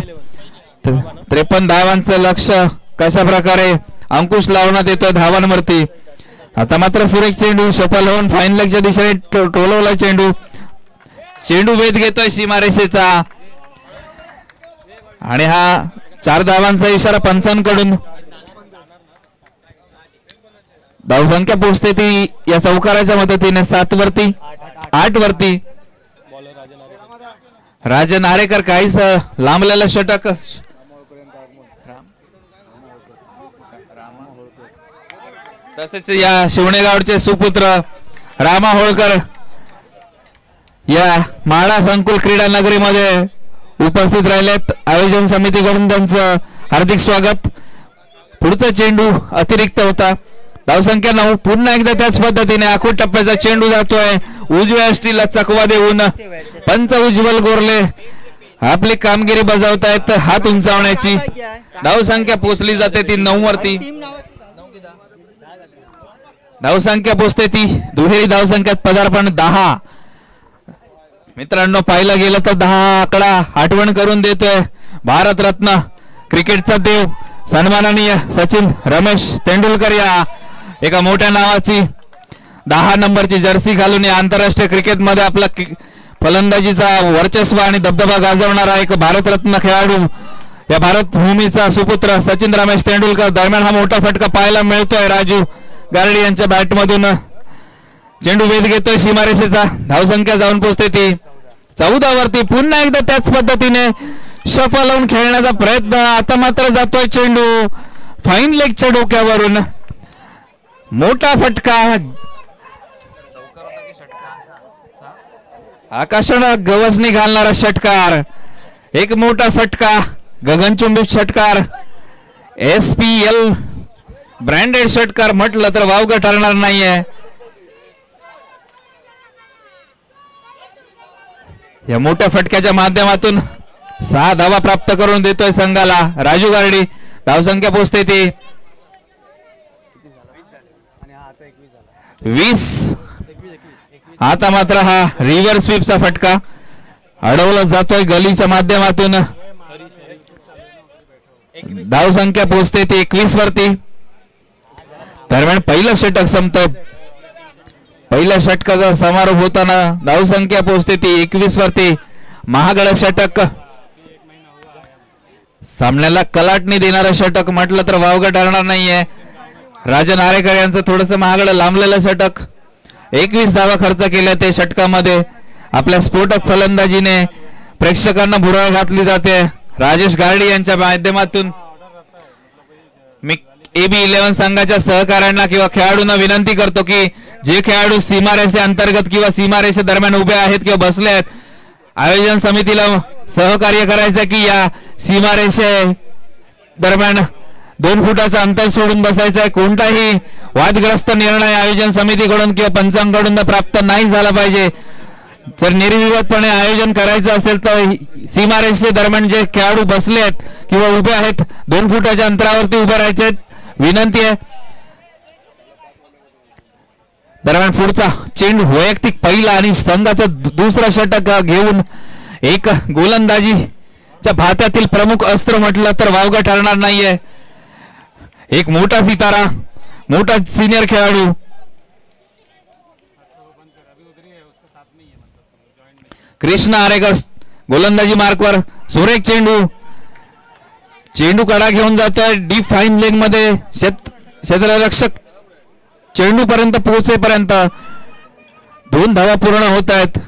53 धावांचं लक्ष कशा प्रकारे अंकुश लावण्यात येतोय धावांवरती. आता मात्र सुरेख चेंडू सफल होऊन फाईन लेगच्या दिशेने टोलवला चेंडू, चेंडू वेध घेतोय सीमारेषेचा आणि हा 4 धावांचा इशारा पंचांकडून. धावसंख्या पोहोचते ती या चौकाराच्या मदतीने 7 वरती, 8 वरती. राजन आरेकर काहीच लांबलेला षटक, तसेच या शिवणेगावचे सुपुत्र रामा होळकर या म्हाडा संकुल क्रीडा नगरीमध्ये उपस्थित राहिलेत. आयोजन समितीकडून त्यांचं हार्दिक स्वागत. पुढचा चेंडू अतिरिक्त होता, धावसंख्या 9. पुन्हा एकदा त्याच पद्धतीने आखूड टप्प्याचा चेंडू जातोय, उजव्या अष्टीला चकवा देऊन पंच उज्ज्वल गोरले आपली कामगिरी बजावतायत हात उंचावण्याची. धावसंख्या पोचली जाते ती 9 वरती. धावसंख्या पोचते ती दुहेरी धावसंख्यात पदार्पण 10. मित्रांनो पाहिलं गेलं तर 10 आकडा आठवण करून देतोय भारतरत्न क्रिकेटचा देव सन्माननीय सचिन रमेश तेंडुलकर या एका मोठ्या नावाची 10 नंबरची जर्सी घालून या आंतरराष्ट्रीय क्रिकेटमध्ये आपला फलंदाजीचा वर्चस्व आणि दबदबा गाजवणारा एक भारतरत्न खेळाडू या भारत भूमीचा सुपुत्र सचिन रमेश तेंडुलकर. दरम्यान हा मोठा फटका पाहायला मिळतोय राजू गारडी यांच्या बॅट मधून. चेंडू वेध घेतोय सीमारेषेचा, धावसंख्या जाऊन पोहोचते ती 14 वरती. पुन्हा एकदा त्याच पद्धतीने शफल होऊन खेळण्याचा प्रयत्न, आता मात्र जातोय चेंडू फाईन लेगच्या डोक्यावरून. मोठा फटका, आकाशानं गवसणी घालणारा षटकार, एक मोठा फटका, गगनचुंबी षटकार, SPL ब्रँडेड षटकार म्हटलं तर वावगं ठरणार नाहीये. या मोठ्या फटक्याच्या माध्यमातून 6 धावा प्राप्त करून देतोय संघाला राजू गारडी. धावसंख्या पोहोचते ती 20. आता मात्र हा रिव्हर्स स्वीपचा फटका अडवला जातोय गलीच्या माध्यमातून. धाव संख्या पोहोचते ती 21 वरती. दरम्यान पहिलं षटक संपत. पहिल्या षटकाचा समारोप होताना धाव संख्या पोहोचते ती 21 वरती. महागड षटक सामन्याला कलाटणी देणारं षटक म्हटलं तर वावगं ठरणार नाहीये. राजन आरेकर यांचं थोडस महागड लांबलेलं षटक. 21 धावा खर्च केल्या ते षटकामध्ये. आपल्या स्फोटक फलंदाजीने प्रेक्षकांना भुरळ घातली जाते. राजेश गारडी यांच्या माध्यमातून मी AB11 संघाच्या सहकाऱ्यांना किंवा खेळाडूंना विनंती करतो की जे खेळाडू सीमारेषे अंतर्गत किंवा सीमारेषे दरम्यान उभे आहेत किंवा बसले आहेत, आयोजन समितीला सहकार्य करायचं की या सीमारेषे दरम्यान 2 फुटाचं अंतर सोडून बसायचं आहे. कोणताही वादग्रस्त निर्णय आयोजन समितीकडून किंवा पंचांकडून प्राप्त नाही झाला पाहिजे. जर निर्विवादपणे आयोजन करायचं असेल तर सीमारेषे दरम्यान जे खेळाडू बसले आहेत किंवा उभे आहेत 2 फुटाच्या अंतरावरती उभे राहायचे विनंती आहे. दरम्यान पुढचा चेंडू वैयक्तिक पहिला आणि संघाचा दुसरा षटक घेऊन एक गोलंदाजीच्या भात्यातील प्रमुख अस्त्र म्हटलं तर वावगं ठरणार नाहीये. एक मोठा सितारा, मोठा सिनियर खेळाडू कृष्णा आरेकर गोलंदाजी मार्कवर. सुरेख चेंडू, चेंडू कडा घेऊन जातोय डीप फाईन लेग मध्ये. क्षेत्ररक्षक चेंडू पर्यंत पोहोचेपर्यंत 2 धावा पूर्ण होत आहेत.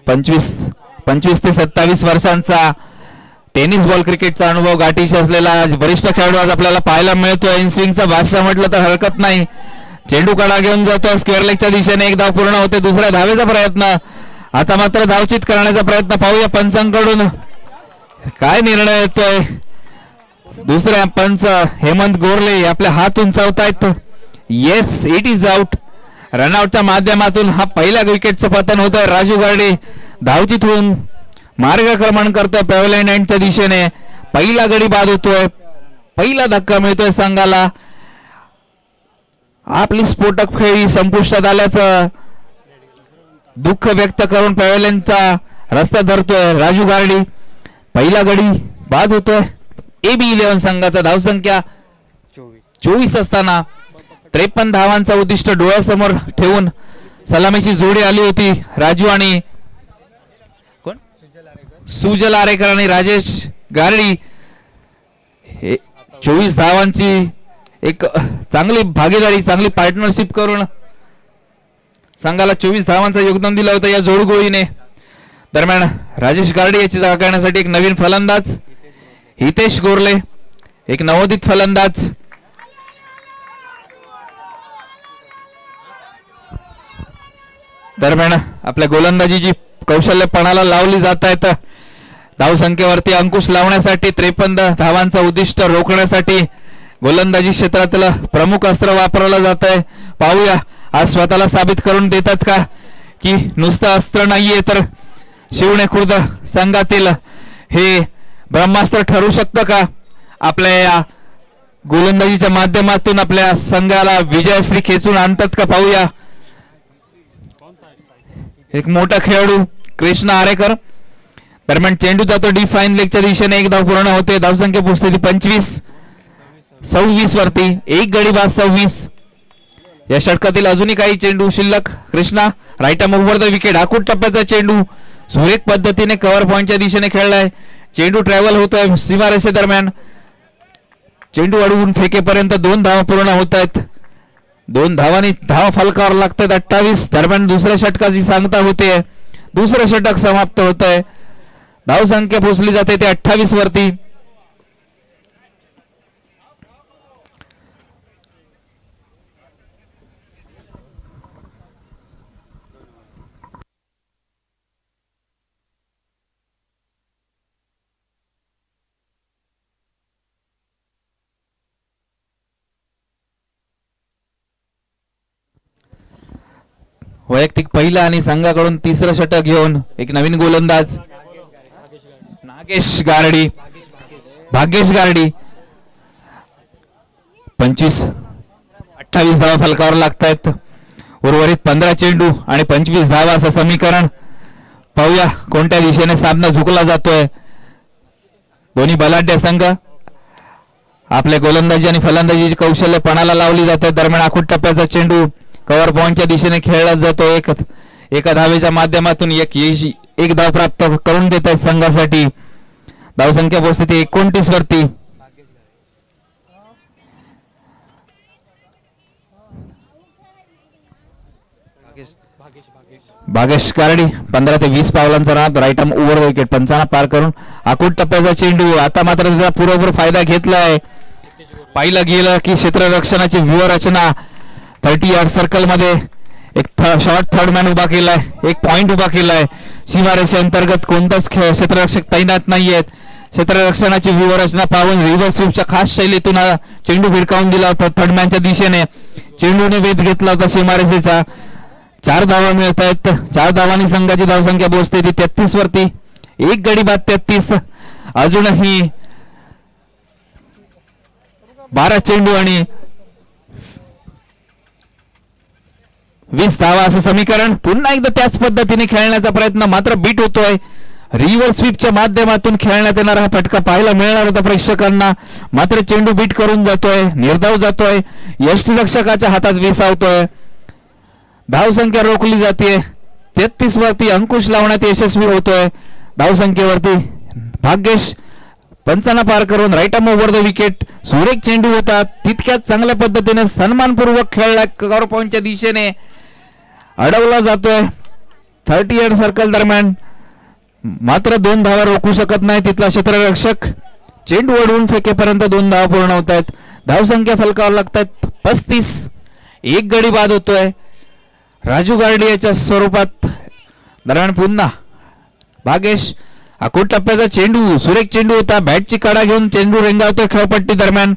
पंचवीस ते 27 वर्षांचा टेनिस बॉल क्रिकेटचा अनुभव गाठीशी असलेला वरिष्ठ खेळाडू आज आपल्याला पाहायला मिळतोय. इन स्विंगचा बादशाह म्हटलं तर हरकत नाही. चेंडू कडा घेऊन जातो स्क्वेअर लेगच्या दिशेने. 1 धाव पूर्ण होते. दुसऱ्या धावेचा प्रयत्न. आता मात्र धावचित करण्याचा प्रयत्न. पाहूया पंचांकडून काय निर्णय येतोय. दुसऱ्या पंच हेमंत गोरले आपल्या हात उंचावतायत. Yes, it is out. रनआउटच्या माध्यमातून हा पहिल्या विकेटचं पतन होतंय. राजू गारडी धावचित होऊन मार्गक्रमण करतोय पॅव्हलियन एंडच्या दिशेने. पहिला गडी बाद होतोय. पहिला धक्का मिळतोय संघाला. आपली स्फोटक खेळी संपुष्टात आल्याचं दुःख व्यक्त करून पॅव्हलियनचा रस्ता धरतोय राजू गारडी. पहिला गडी बाद होतोय. AB11 संघाचा धावसंख्या 24 असताना 53 धावांचा उद्दिष्ट डोळ्यासमोर ठेवून सलामीची जोडी आली होती. राजू आणि सुजल आरेकर आणि राजेश गारडी. 24 धावांची एक चांगली भागीदारी, चांगली पार्टनरशिप करून संघाला 24 धावांचं योगदान दिलं होतं या जोडगोळीने. दरम्यान राजेश गारडी याची जागा करण्यासाठी एक नवीन फलंदाज हितेश गोरले, एक नवोदित फलंदाज. दरम्यान आपल्या गोलंदाजीची कौशल्यपणाला लावली जात आहेत. धावसंख्येवरती अंकुश लावण्यासाठी 53 धावांचं उद्दिष्ट रोखण्यासाठी गोलंदाजी क्षेत्रातील प्रमुख अस्त्र वापरलं जात आहे. पाहूया आज स्वतःला साबित करून देतात का की नुसतं अस्त्र नाहीये तर शिवणे खुर्द संघातील हे ब्रह्मास्त्र ठरू शकतं का. आपल्या या गोलंदाजीच्या माध्यमातून आपल्या संघाला विजयश्री खेचून आणतात का. पाहूया. एक मोठा खेळाडू कृष्णा आरेकर. दरम्यान चेंडू जातो डी फाईन लेगच्या दिशेने. 1 धाव पूर्ण होते. धावसंख्या पोहोचते 25-26 वरती. एक गडी बाद 26. या षटकातील अजूनही काही चेंडू शिल्लक. Krishna right arm over the wicket. आखूड टप्प्याचा चेंडू सुरेख पद्धतीने कव्हर पॉइंटच्या दिशेने खेळलाय. चेंडू ट्रॅव्हल होतोय सीमारेषे दरम्यान. चेंडू अडवून फेकेपर्यंत 2 धावा पूर्ण होत आहेत. 2 धावांनी धावा फलकावर लागतात 28. दरम्यान दुसऱ्या षटकाची सांगता होते. दुसरं षटक समाप्त होत आहे. धावसंख्या पोहोचली जाते ते 28 वरती. वैयक्तिक पहिला आणि संघाकडून तिसरं षटक घेऊन एक नवीन गोलंदाज भाग्येश गारडी 25-28 धावा फलकावर लागतायत. उर्वरित 15 चेंडू आणि 25 धावा असं समीकरण. पाहूया कोणत्या दिशेने सामना झुकला जातोय. दोन्ही बलाढ्य संघ आपले गोलंदाजी आणि फलंदाजीची कौशल्य पणाला लावली जाते. दरम्यान आखूड टप्प्याचा चेंडू कव्हर पॉइंटच्या दिशेने खेळला जातो. एका धावेच्या माध्यमातून एक धाव प्राप्त करून देत आहेत संघासाठी. धावसंख्या पोहोचते 29 वरती. भागेश गारडी 15 ते 20 पावलांचा नाद. Right arm over the wicket. पंचांना पार करून आखूड टप्प्याचा चेंडू. आता मात्र त्याचा पुरेपूर फायदा घेतलाय. पाहिलं गेलं की क्षेत्ररक्षणाची व्यूहरचना 30 यार्ड सर्कल मध्ये एक शॉर्ट थर्ड मॅन उभा केलाय. एक पॉइंट उभा केलाय. सीमारेषे अंतर्गत कोणताच क्षेत्ररक्षक तैनात नाहीयेत. क्षेत्ररक्षणाची व्यूहरचना पाहून रिव्हर्स स्वीपच्या खास शैलीतून चेंडू भिरकावून दिला होता थर्ड मॅनच्या दिशेने. चेंडूने वेध घेतला होता सीमारेषेचा. 4 धावा मिळत आहेत. 4 धावांनी संघाची धावसंख्या पोहोचते ती 33 वरती. एक गडी बाद 33. अजूनही 12 चेंडू आणि 20 धावा असं समीकरण. पुन्हा एकदा त्याच पद्धतीने खेळण्याचा प्रयत्न मात्र बीट होतोय. रिव्हर्स स्वीपच्या माध्यमातून खेळण्यात येणारा हा फटका पाहायला मिळणार होता प्रेक्षकांना. मात्र चेंडू बीट करून जातोय. निर्धाव जातोय. यष्टीरक्षकाच्या हातात विसावतोय. धावसंख्या रोखली जाते. 33 वरती अंकुश लावण्यात यशस्वी होतोय. धावसंख्येवरती भाग्येश पंचांना पार करून right arm over the wicket. सुरेख चेंडू होता. तितक्याच चांगल्या पद्धतीने सन्मानपूर्वक खेळला. कव्हर पॉइंटच्या दिशेने अडवला जातोय. 30 यार्ड सर्कल दरम्यान मात्र 2 धावा रोखू शकत नाही तिथला क्षेत्ररक्षक. चेंडू अडवून फेकेपर्यंत 2 धावा पूर्ण होत आहेत. धावसंख्या फलकावर लागतात 35. एक गडी बाद होतोय राजू गारडी याच्या स्वरूपात. दरम्यान पुन्हा भागेश. आखूड टप्प्याचा चेंडू. सुरेख चेंडू होता. बॅटची कडा घेऊन चेंडू रेंगावतोय खेळपट्टी दरम्यान.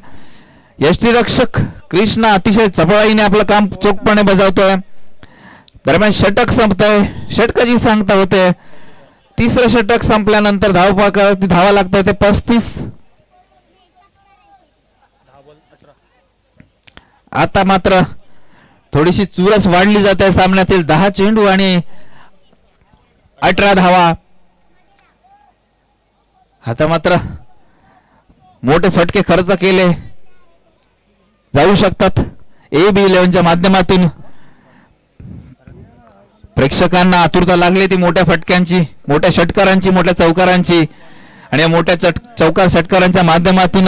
यष्टीरक्षक कृष्णा अतिशय चपळाईने आपलं काम चोखपणे बजावतोय. दरम्यान षटक संपतंय. षटकाची सांगता होते. 3रं षटक संपल्यानंतर धावा लागताय ते 35. आता मात्र थोडीशी चुरस वाढली जाते सामन्यातील. 10 चेंडू आणि 18 धावा. आता मात्र मोठे फटके खर्च केले जाऊ शकतात AB11च्या माध्यमातून. प्रेक्षकांना आतुरता लागली ती मोठ्या फटक्यांची, मोठ्या षटकारांची, मोठ्या चौकारांची. आणि या मोठ्या चौकार षटकारांच्या माध्यमातून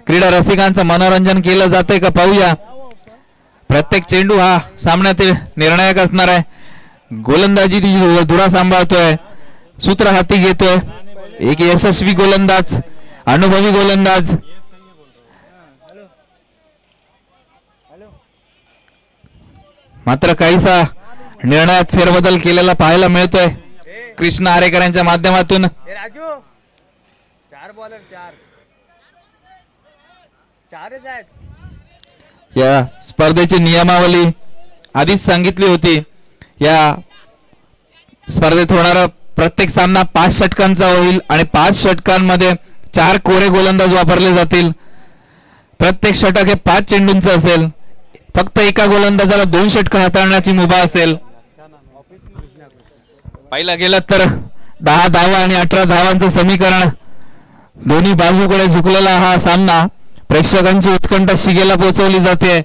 क्रीडा रसिकांचं मनोरंजन केलं जातंय का पाहूया. प्रत्येक चेंडू हा सामन्यातील निर्णायक असणार आहे. गोलंदाजी धुरा सांभाळतोय. सूत्र हाती घेतोय एक यशस्वी गोलंदाज, अनुभवी गोलंदाज. मात्र काहीसा निर्णयात फेरबदल केलेला पाहायला मिळतोय कृष्ण आरेकर यांच्या माध्यमातून. या स्पर्धेची नियमावली आधीच सांगितली होती. या स्पर्धेत होणारा प्रत्येक सामना 5 षटकांचा होईल आणि 5 षटकांमध्ये 4 कोरे गोलंदाज वापरले जातील. प्रत्येक षटक हे 5 चेंडूंचं असेल. फक्त एका गोलंदाजाला 2 षटक हाताळण्याची मुभा असेल. पाहिला गेलं तर 10 धावा आणि 18 धावांचं समीकरण. दोन्ही बाजूकडे झुकलेला हा सामना. प्रेक्षकांची उत्कंठा शिगेला पोहोचवली जाते.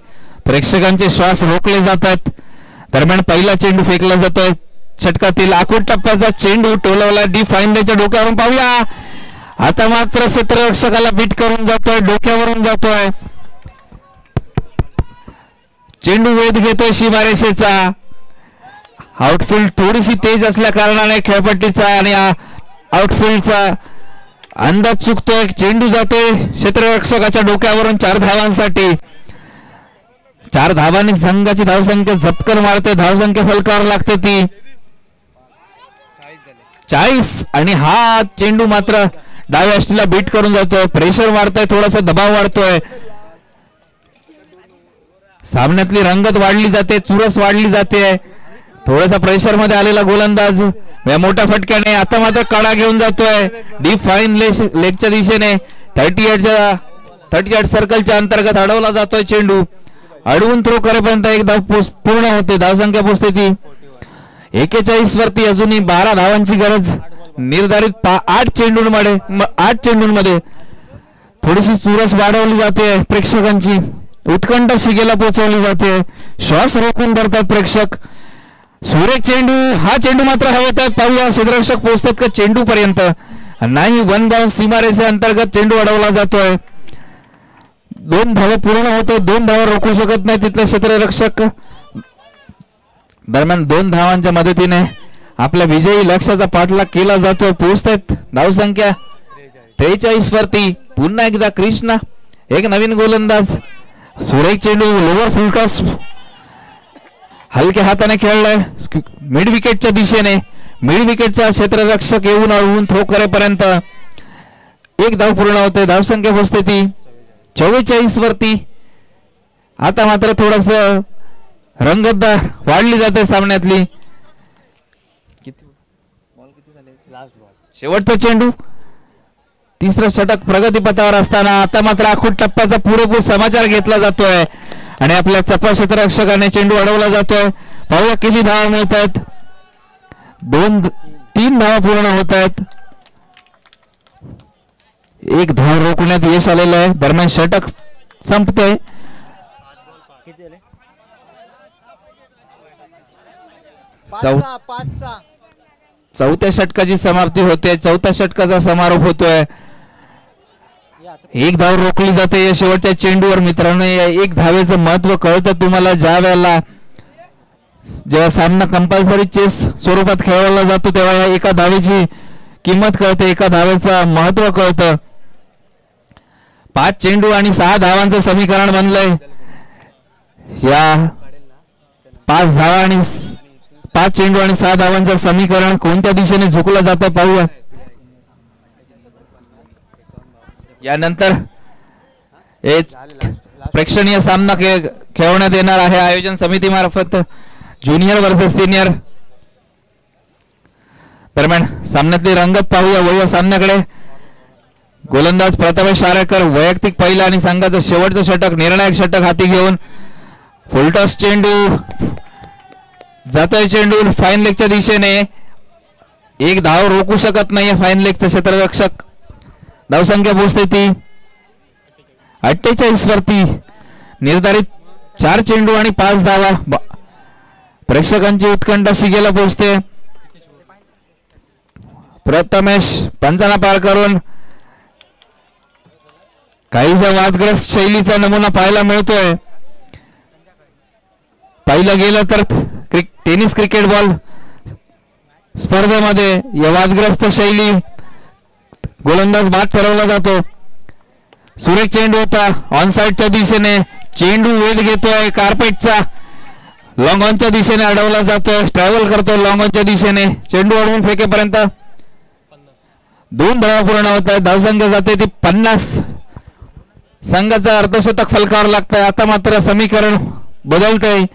प्रेक्षकांचे श्वास रोखले जातात. दरम्यान पहिला चेंडू फेकला जातोय षटकातील. आखूड टप्प्याचा चेंडू टोलवला डी फाइंडेच्या डोक्यावरून. पाहूया आता मात्र क्षेत्ररक्षकाला बीट करून जातोय. डोक्यावरून जातोय. चेंडू वेध घेतोय सीमारेषेचा. आउटफील्ड थोडीशी तेज असल्या कारणाने खेळपट्टीचा आणि आउटफील्डचा अंदाज चुकतोय. चेंडू जातोय क्षेत्ररक्षकाच्या डोक्यावरून 4 धावांसाठी. 4 धावांनी संघाची धावसंख्या झपकन वाढते. धावसंख्या फलकावर लागते ती 40. आणि हा चेंडू मात्र डाव्या अष्टीला बीट करून जातोय. प्रेशर वाढतोय. थोडासा दबाव वाढतोय. सामन्यातली रंगत वाढली जाते. चुरस वाढली जाते. थोडासा प्रेशर मध्ये आलेला गोलंदाज या मोठ्या फटक्याने आता मात्र कडा घेऊन जातोय डीप फाईन लेगच्या दिशेने 38 सर्कलच्या अंतर्गत अडवला जातोय चेंडू अडवून थ्रो करेपर्यंत एक धाव पूर्ण होते. धावसंख्या पोहोचते ती 41 वरती. अजूनही 12 धावांची गरज निर्धारित 8 चेंडूंमध्ये थोडीशी चुरस वाढवली जाते. प्रेक्षकांची उत्कंठ शिगेला पोहोचवली जाते. श्वास रोखून धरतात प्रेक्षक. सुरेख चेंडू हा चेंडू मात्र हवेत आहे. पाहूया क्षेत्ररक्षक पोहोचतात का चेंडू पर्यंत नाही. वन बाउंड सीमारेषे अंतर्गत चेंडू अडवला जातोय. 2 धावा पूर्ण होते. 2 धावा रोखू शकत नाही तिथले क्षेत्ररक्षक. दरम्यान 2 धावांच्या मदतीने आपल्या विजयी लक्ष्याचा पाठलाग केला जातोय. पोहोचतात धावसंख्या 43 वरती. पुन्हा एकदा कृष्णा एक नवीन गोलंदाज. सुरेख चेंडू लोअर फुल टॉस हलक्या हाताने खेळलाय मिड विकेटच्या दिशेने. मिड विकेटचा क्षेत्ररक्षक येऊन अडवून थ्रो करेपर्यंत एक धाव पूर्ण होते. धावसंख्या पोहोचते ती 44 वरती. आता मात्र थोडस रंगतदार वाढली जाते सामन्यातली. शेवटचा चेंडू. तिसरा षटक प्रगतीपथावर असताना आता मात्र आखूड टप्प्याचा पुरेपूर समाचार घेतला जातोय आणि आपल्या चपळ क्षेत्ररक्षकाने चेंडू अडवला जातोय. पाहूया किती धावा मिळत आहेत. 3 धावा पूर्ण होत आहेत. एक धाव रोखण्यात यश आलेलं आहे. दरम्यान षटक संपते. चौथ्या षटकाची समाप्ती होते. 4थ्या षटकाचा समारोप होतोय. एक धाव रोखली जाते या शेवटच्या चेंडूवर. मित्रांनो एक धावेचं महत्व कळतं तुम्हाला जेव्हा सामना कंपल्सरी चेस स्वरूपात खेळवला जातो तेव्हा या एका धावेची किंमत कळते. एका धावेचं महत्व कळतं. 5 चेंडू आणि 6 धावांचं समीकरण बनलंय. या 5 धावा आणि 5 चेंडू आणि 6 धावांचं समीकरण कोणत्या दिशेने झुकलं जातं पाहूया. यानंतर प्रेक्षणीय सामना खेळवण्यात येणार आहे आयोजन समितीमार्फत ज्युनियर वर्सेस सिनियर. दरम्यान सामन्यातली रंगत पाहूया. वैभव सामन्याकडे गोलंदाज प्रथमेश आरेकर वैयक्तिक पहिला आणि संघाचं शेवटचं षटक निर्णायक षटक हाती घेऊन फुलटॉस चेंडू जातोय. चेंडू फाईन लेगच्या दिशेने. एक धाव रोखू शकत नाहीये फाईन लेगचा क्षेत्ररक्षक. धावसंख्या पोहोचते ती 48 वरती. निर्धारित 4 चेंडू आणि 5 धावा. प्रेक्षकांची उत्कंठा शिगेला पोहोचते. प्रथमेश पंचांना पार करून काहीसा वादग्रस्त शैलीचा नमुना पाहायला मिळतोय. पाहिलं गेलं तर टेनिस क्रिकेट बॉल स्पर्धेमध्ये या वादग्रस्त शैली गोलंदाज बाद ठरवला जातो. सुरेख चेंडू होता ऑन साइडच्या दिशेने. चेंडू वेध घेतोय कार्पेटचा. लॉंग ऑनच्या दिशेने अडवला जातोय. ट्रॅव्हल करतोय लॉंग ऑनच्या दिशेने. चेंडू अडवून फेकेपर्यंत 2 धावा पूर्ण होत आहेत. धावसंख्या जाते ती 50. संघाचं अर्धशतक फलकावर लागतंय. आता मात्र समीकरण बदलतंय.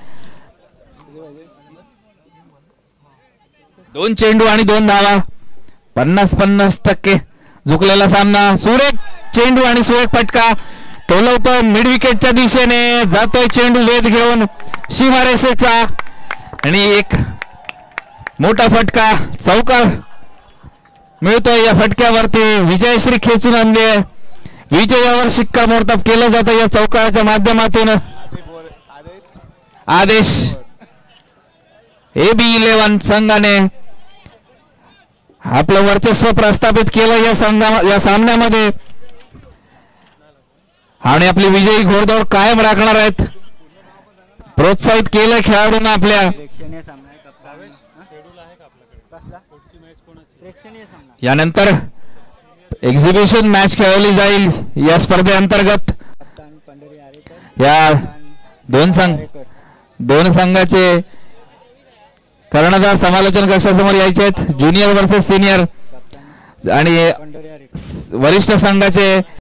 2 चेंडू आणि 2 धावा. 50% झुकलेला सामना. सुरेख चेंडू आणि सुरेख फटका टोलवतोय मिड विकेटच्या दिशेने. जातोय चेंडू वेध घेऊन सीमारेषेचा आणि एक मोठा फटका चौकार मिळतोय. या फटक्यावरती विजयश्री खेचून आणली. विजयावर शिक्कामोर्तब केलं जातं या चौकाराच्या माध्यमातून. आदेश AB11 संघाने आपलं वर्चस्व प्रस्थापित केलं या सामन्यामध्ये आणि आपली विजयी घोडदौड कायम राखणार आहेत. प्रोत्साहित केलं खेळाडूंना आपल्या. यानंतर एक्झिबिशन मॅच खेळवली जाईल या स्पर्धेअंतर्गत. या दोन संघाचे कर्णधार समालोचन कक्षासमोर यायचे आहेत. ज्युनियर वर्सेस सिनियर आणि वरिष्ठ संघाचे